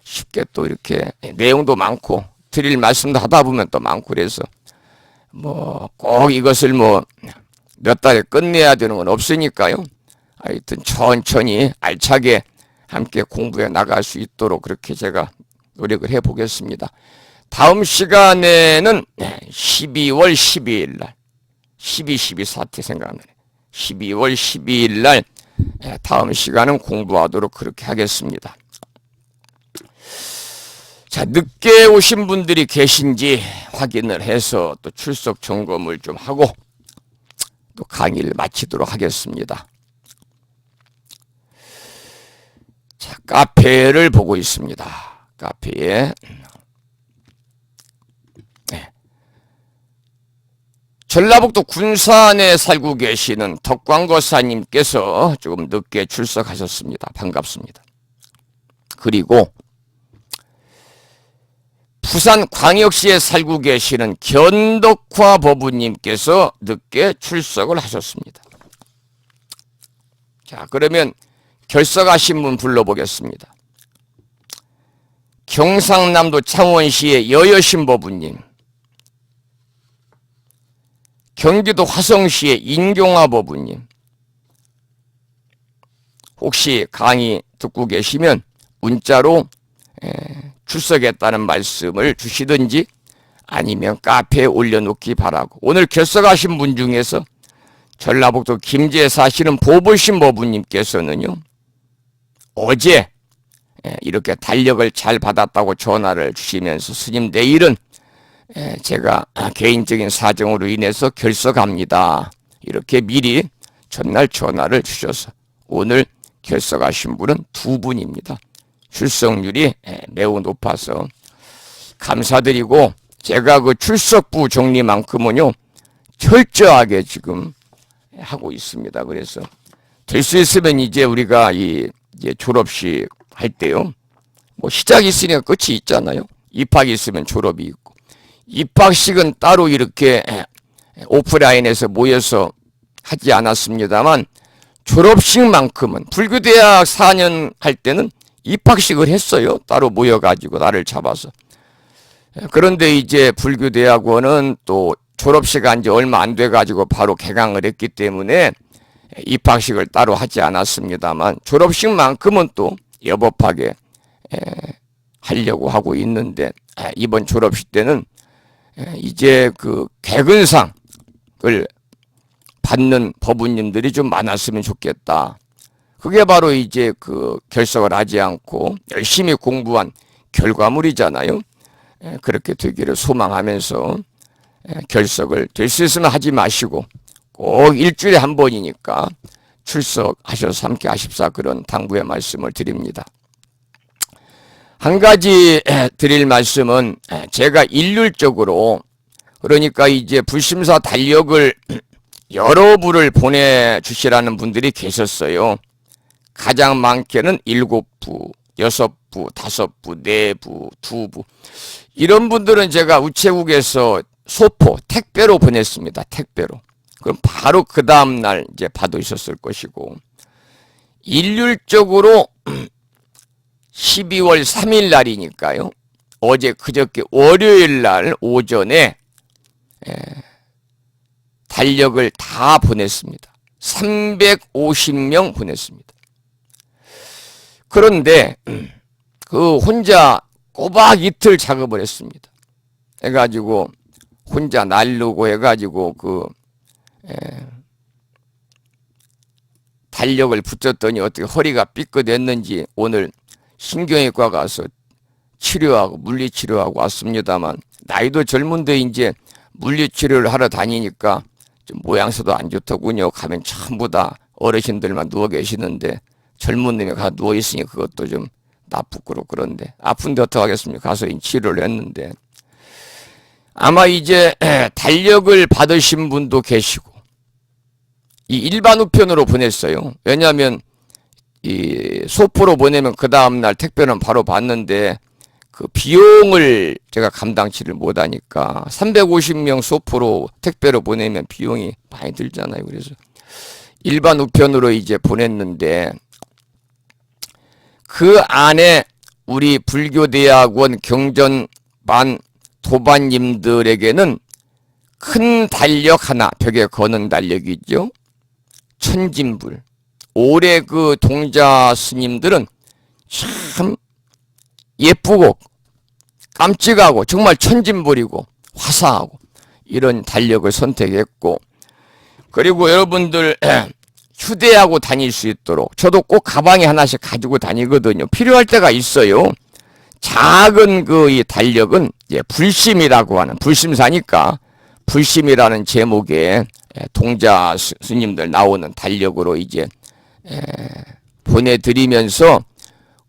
쉽게 또 이렇게 내용도 많고 드릴 말씀도 하다 보면 또 많고 그래서 뭐 꼭 이것을 뭐 몇 달에 끝내야 되는 건 없으니까요. 하여튼 천천히 알차게 함께 공부해 나갈 수 있도록 그렇게 제가 노력을 해 보겠습니다. 다음 시간에는 12월 12일 날 12 사태 생각나네. 12월 12일 날 다음 시간은 공부하도록 그렇게 하겠습니다. 자, 늦게 오신 분들이 계신지 확인을 해서 또 출석 점검을 좀 하고 또 강의를 마치도록 하겠습니다. 자, 카페를 보고 있습니다. 카페에 전라북도 군산에 살고 계시는 덕광거사님께서 조금 늦게 출석하셨습니다. 반갑습니다. 그리고 부산광역시에 살고 계시는 견덕화 법우님께서 늦게 출석을 하셨습니다. 자, 그러면 결석하신 분 불러보겠습니다. 경상남도 창원시의 여여신 법우님, 경기도 화성시의 인경화 법우님, 혹시 강의 듣고 계시면 문자로 출석했다는 말씀을 주시든지 아니면 카페에 올려놓기 바라고, 오늘 결석하신 분 중에서 전라북도 김제에 사시는 보불신 법우님께서는요, 어제 이렇게 달력을 잘 받았다고 전화를 주시면서 스님 내일은 제가 개인적인 사정으로 인해서 결석합니다. 이렇게 미리 전날 전화를 주셔서 오늘 결석하신 분은 2분입니다. 출석률이 매우 높아서 감사드리고, 제가 그 출석부 정리만큼은요 철저하게 지금 하고 있습니다. 그래서 될 수 있으면 이제 우리가 이제 졸업식 할 때요, 뭐 시작이 있으니까 끝이 있잖아요. 입학이 있으면 졸업이 있고, 입학식은 따로 이렇게 오프라인에서 모여서 하지 않았습니다만 졸업식만큼은 불교대학 4년 할 때는 입학식을 했어요. 따로 모여가지고 날을 잡아서. 그런데 이제 불교대학원은 또 졸업식 한 지 얼마 안 돼가지고 바로 개강을 했기 때문에 입학식을 따로 하지 않았습니다만 졸업식만큼은 또 여법하게 하려고 하고 있는데, 이번 졸업식 때는 이제 그 개근상을 받는 법우님들이 좀 많았으면 좋겠다. 그게 바로 이제 그 결석을 하지 않고 열심히 공부한 결과물이잖아요. 그렇게 되기를 소망하면서 결석을 될 수 있으면 하지 마시고 꼭 일주일에 한 번이니까 출석하셔서 함께 하십사, 그런 당부의 말씀을 드립니다. 한 가지 드릴 말씀은, 제가 일률적으로, 그러니까 이제 불심사 달력을 여러 부를 보내주시라는 분들이 계셨어요. 가장 많게는 7부, 6부, 5부, 4부, 2부. 이런 분들은 제가 우체국에서 소포, 택배로 보냈습니다. 택배로. 그럼 바로 그 다음날 이제 받으셨을 것이고, 일률적으로 12월 3일 날이니까요. 어제 그저께 월요일 날 오전에 달력을 다 보냈습니다. 350명 보냈습니다. 그런데 그 혼자 꼬박 이틀 작업을 했습니다. 해가지고 혼자 날르고 해가지고 달력을 붙였더니 어떻게 허리가 삐끗했는지 오늘 신경외과 가서 치료하고 물리치료하고 왔습니다만, 나이도 젊은데 이제 물리치료를 하러 다니니까 좀 모양새도 안 좋더군요. 가면 전부 다 어르신들만 누워 계시는데 젊은 놈이 가 누워 있으니 그것도 좀 나쁘고 그런데, 아픈데 어떡하겠습니까? 가서 치료를 했는데, 아마 이제 달력을 받으신 분도 계시고, 이 일반 우편으로 보냈어요. 왜냐하면 이 소포로 보내면 그 다음날 택배는 바로 받는데 그 비용을 제가 감당치를 못하니까, 350명 소포로 택배로 보내면 비용이 많이 들잖아요. 그래서 일반 우편으로 이제 보냈는데, 그 안에 우리 불교대학원 경전반 도반님들에게는 큰 달력 하나, 벽에 거는 달력이죠. 천진불. 올해 그 동자 스님들은 참 예쁘고 깜찍하고 정말 천진불이고 화사하고 이런 달력을 선택했고, 그리고 여러분들 휴대하고 다닐 수 있도록, 저도 꼭 가방에 하나씩 가지고 다니거든요. 필요할 때가 있어요. 작은 이 달력은 이제 불심이라고 하는, 불심사니까 불심이라는 제목의 동자 스님들 나오는 달력으로 이제 보내드리면서,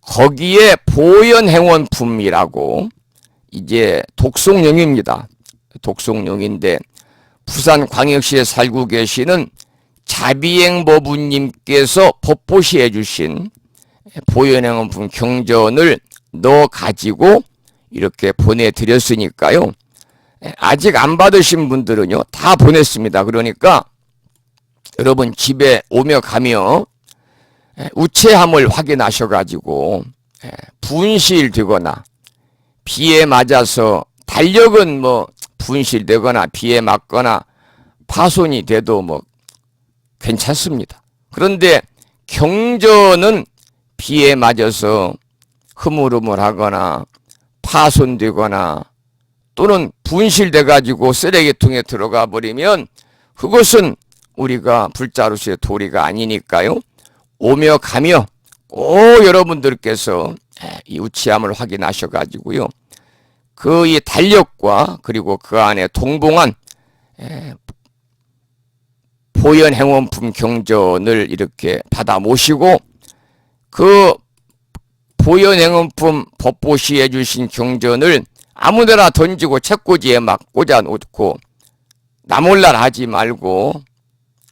거기에 보현행원품이라고 이제 독송용입니다. 독송용인데 부산광역시에 살고 계시는 자비행법우님께서 법보시 해주신 보현행원품 경전을 넣어가지고 이렇게 보내드렸으니까요. 아직 안 받으신 분들은요, 다 보냈습니다. 그러니까 여러분 집에 오며 가며 우체함을 확인하셔가지고 분실되거나 비에 맞아서, 달력은 뭐 분실되거나 비에 맞거나 파손이 돼도 뭐 괜찮습니다. 그런데 경전은 비에 맞아서 흐물흐물하거나 파손되거나 또는 분실돼가지고 쓰레기통에 들어가 버리면 그것은 우리가 불자로서의 도리가 아니니까요. 오며 가며 꼭 여러분들께서 이 우치함을 확인하셔가지고요, 그 이 달력과 그리고 그 안에 동봉한 보현행원품 경전을 이렇게 받아 모시고, 그 보현행원품 법보시 해주신 경전을 아무데나 던지고 책꽂이에 막 꽂아 놓고 나몰랄 하지 말고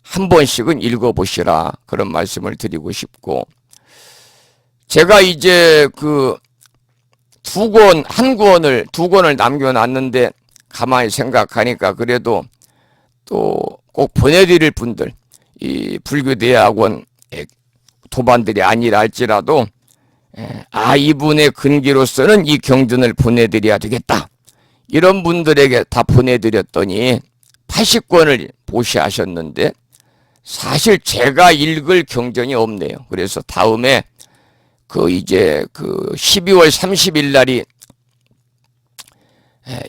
한 번씩은 읽어보시라, 그런 말씀을 드리고 싶고, 제가 이제 한 권을 두 권을 남겨놨는데 가만히 생각하니까 그래도 또 꼭 보내드릴 분들, 이 불교대학원 도반들이 아니라 할지라도 이분의 근기로서는 이 경전을 보내드려야 되겠다, 이런 분들에게 다 보내드렸더니 80권을 보시하셨는데 사실 제가 읽을 경전이 없네요. 그래서 다음에 이제 12월 30일 날이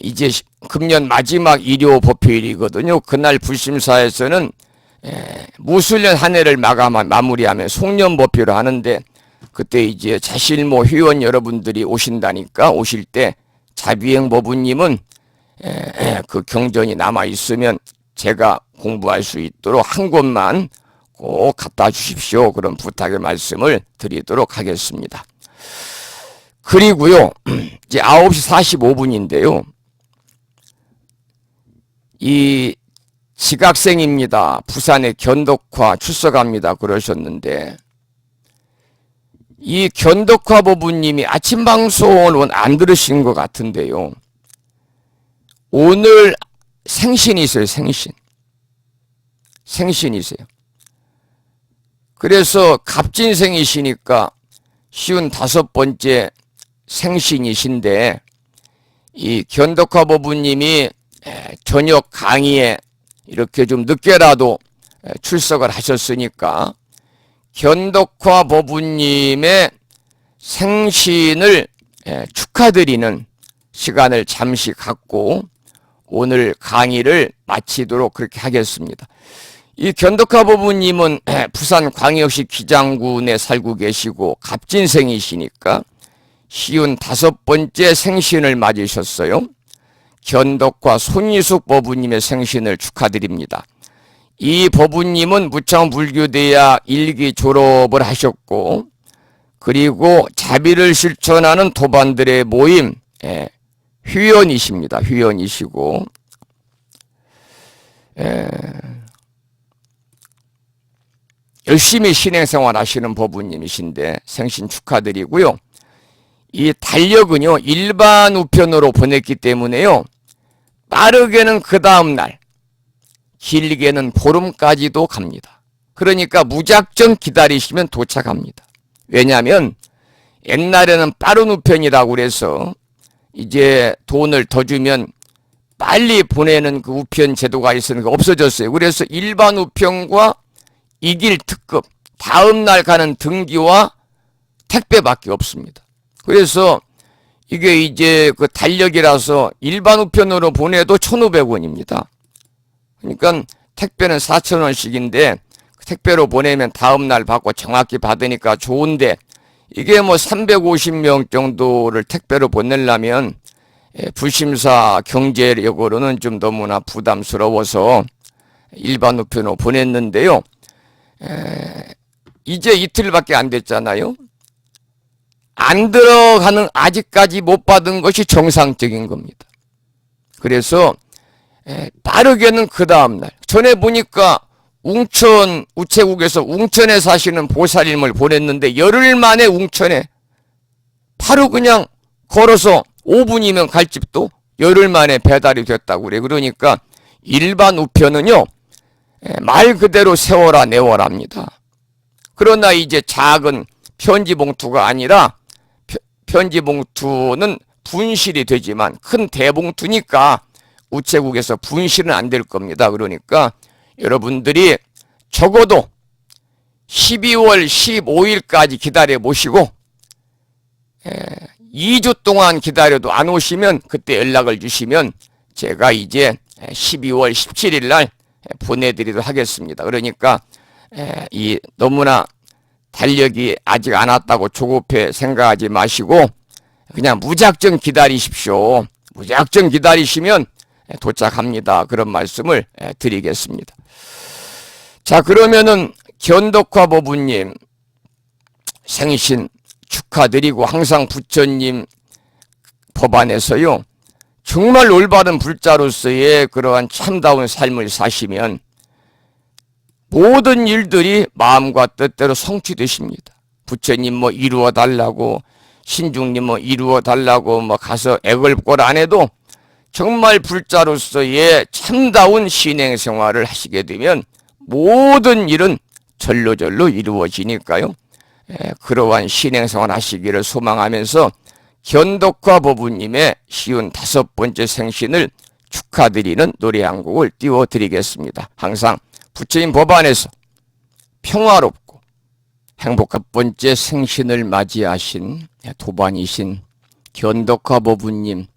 이제 금년 마지막 일요 법회일이거든요. 그날 불심사에서는 무술년 한 해를 마무리하면 송년 법회를 하는데, 그때 이제 자실모 회원 여러분들이 오신다니까, 오실 때 자비행 법우님은 그 경전이 남아 있으면 제가 공부할 수 있도록 한 권만 꼭 갖다 주십시오, 그런 부탁의 말씀을 드리도록 하겠습니다. 그리고요, 이제 9시 45분인데요. 이 지각생입니다. 부산에 견덕화 출석합니다. 그러셨는데, 이 견덕화 법우님이 아침 방송을 안 들으신 것 같은데요. 오늘 생신이세요, 생신이세요. 그래서 갑진생이시니까 55번째 생신이신데, 이 견덕화 법우님이 저녁 강의에 이렇게 좀 늦게라도 출석을 하셨으니까 견덕화 법우님의 생신을 축하드리는 시간을 잠시 갖고 오늘 강의를 마치도록 그렇게 하겠습니다. 이 견덕화 법우님은 부산 광역시 기장군에 살고 계시고 갑진생이시니까 55번째 생신을 맞으셨어요. 견덕화 손이숙 법우님의 생신을 축하드립니다. 이 법우님은 무창불교대학 1기 졸업을 하셨고 그리고 자비를 실천하는 도반들의 모임 회원이십니다. 회원이시고 열심히 신행생활 하시는 법우님이신데 생신 축하드리고요. 이 달력은요 일반 우편으로 보냈기 때문에요 빠르게는 그 다음날 길게는 보름까지도 갑니다. 그러니까 무작정 기다리시면 도착합니다. 왜냐하면 옛날에는 빠른 우편이라고 그래서 이제 돈을 더 주면 빨리 보내는 그 우편 제도가 있으니까 없어졌어요. 그래서 일반 우편과 이길 특급 다음 날 가는 등기와 택배밖에 없습니다. 그래서 이게 이제 그 달력이라서 일반 우편으로 보내도 1,500원입니다. 그러니까 택배는 4,000원씩인데 택배로 보내면 다음 날 받고 정확히 받으니까 좋은데 이게 뭐 350명 정도를 택배로 보내려면 불심사 경제력으로는 좀 너무나 부담스러워서 일반 우편으로 보냈는데요. 이제 이틀밖에 안 됐잖아요. 안 들어가는 아직까지 못 받은 것이 정상적인 겁니다. 그래서 빠르게는 그 다음날 전에 보니까 웅천 우체국에서 웅천에 사시는 보살님을 보냈는데 열흘 만에 웅천에 바로 그냥 걸어서 5분이면 갈 집도 열흘 만에 배달이 됐다고 그래. 그러니까 일반 우편은요 말 그대로 세워라 내워랍니다. 그러나 이제 작은 편지 봉투가 아니라 편지 봉투는 분실이 되지만 큰 대봉투니까 우체국에서 분실은 안 될 겁니다. 그러니까 여러분들이 적어도 12월 15일까지 기다려 보시고 2주 동안 기다려도 안 오시면 그때 연락을 주시면 제가 이제 12월 17일 날 보내드리도록 하겠습니다. 그러니까 이 너무나 달력이 아직 안 왔다고 조급해 생각하지 마시고 그냥 무작정 기다리십시오. 무작정 기다리시면 도착합니다. 그런 말씀을 드리겠습니다. 자, 그러면은 견덕화 법우님 생신 축하드리고 항상 부처님 법안에서요 정말 올바른 불자로서의 그러한 참다운 삶을 사시면 모든 일들이 마음과 뜻대로 성취되십니다. 부처님 뭐 이루어 달라고 신중님 뭐 이루어 달라고 뭐 가서 애걸꼴 안 해도 정말 불자로서의 참다운 신행생활을 하시게 되면 모든 일은 절로절로 이루어지니까요. 그러한 신행생활 하시기를 소망하면서 견덕화 법우님의 55번째 생신을 축하드리는 노래 한 곡을 띄워드리겠습니다. 항상 부처님 법안에서 평화롭고 행복한 번째 생신을 맞이하신 도반이신 견덕화 법우님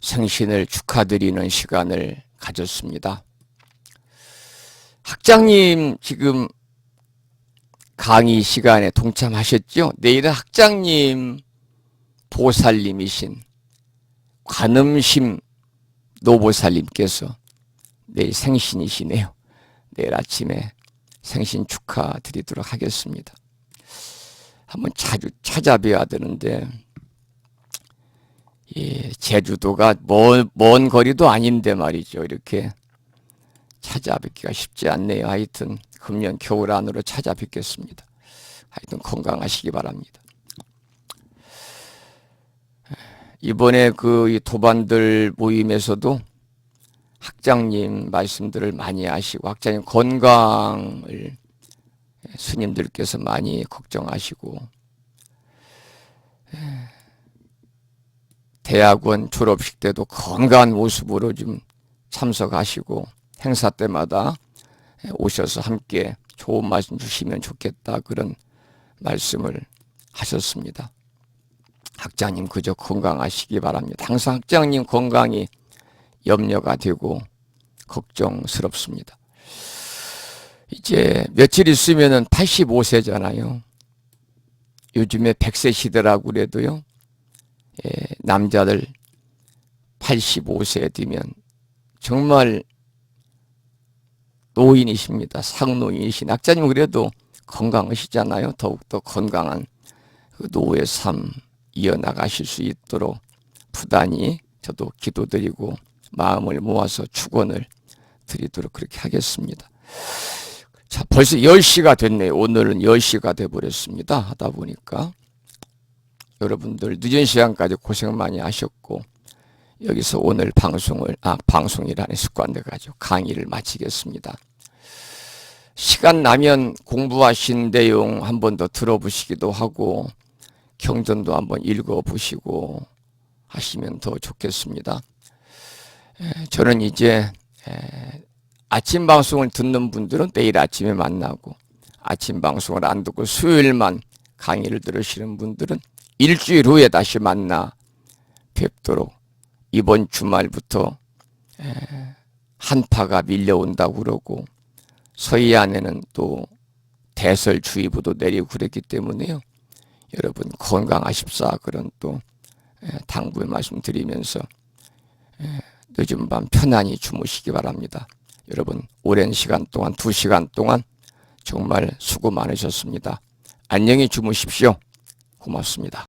생신을 축하드리는 시간을 가졌습니다. 학장님 지금 강의 시간에 동참하셨죠? 내일은 학장님 보살님이신 관음심 노보살님께서 내일 생신이시네요. 내일 아침에 생신 축하드리도록 하겠습니다. 한번 자주 찾아뵈야 되는데 제주도가 먼 거리도 아닌데 말이죠. 이렇게 찾아뵙기가 쉽지 않네요. 하여튼 금년 겨울 안으로 찾아뵙겠습니다. 하여튼 건강하시기 바랍니다. 이번에 그 도반들 모임에서도 학장님 말씀들을 많이 하시고 학장님 건강을 스님들께서 많이 걱정하시고 대학원 졸업식 때도 건강한 모습으로 좀 참석하시고 행사 때마다 오셔서 함께 좋은 말씀 주시면 좋겠다, 그런 말씀을 하셨습니다. 학장님 그저 건강하시기 바랍니다. 항상 학장님 건강이 염려가 되고 걱정스럽습니다. 이제 며칠 있으면은 85세잖아요. 요즘에 100세 시대라고 그래도요, 남자들 85세 되면 정말 노인이십니다. 상노인이신 학자님 그래도 건강하시잖아요. 더욱더 건강한 그 노후의 삶 이어나가실 수 있도록 부단히 저도 기도드리고 마음을 모아서 축원을 드리도록 그렇게 하겠습니다. 자, 벌써 10시가 됐네요. 오늘은 10시가 돼버렸습니다. 하다 보니까 여러분들 늦은 시간까지 고생 많이 하셨고, 여기서 오늘 방송이라는 습관돼 가지고 강의를 마치겠습니다. 시간 나면 공부하신 내용 한 번 더 들어보시기도 하고 경전도 한번 읽어보시고 하시면 더 좋겠습니다. 저는 이제 아침 방송을 듣는 분들은 내일 아침에 만나고, 아침 방송을 안 듣고 수요일만 강의를 들으시는 분들은 일주일 후에 다시 만나 뵙도록, 이번 주말부터 한파가 밀려온다고 그러고 서해안에는 또 대설주의보도 내리고 그랬기 때문에요. 여러분 건강하십사, 그런 또 당부의 말씀 드리면서 늦은 밤 편안히 주무시기 바랍니다. 여러분 오랜 시간 동안 2시간 동안 정말 수고 많으셨습니다. 안녕히 주무십시오. 고맙습니다.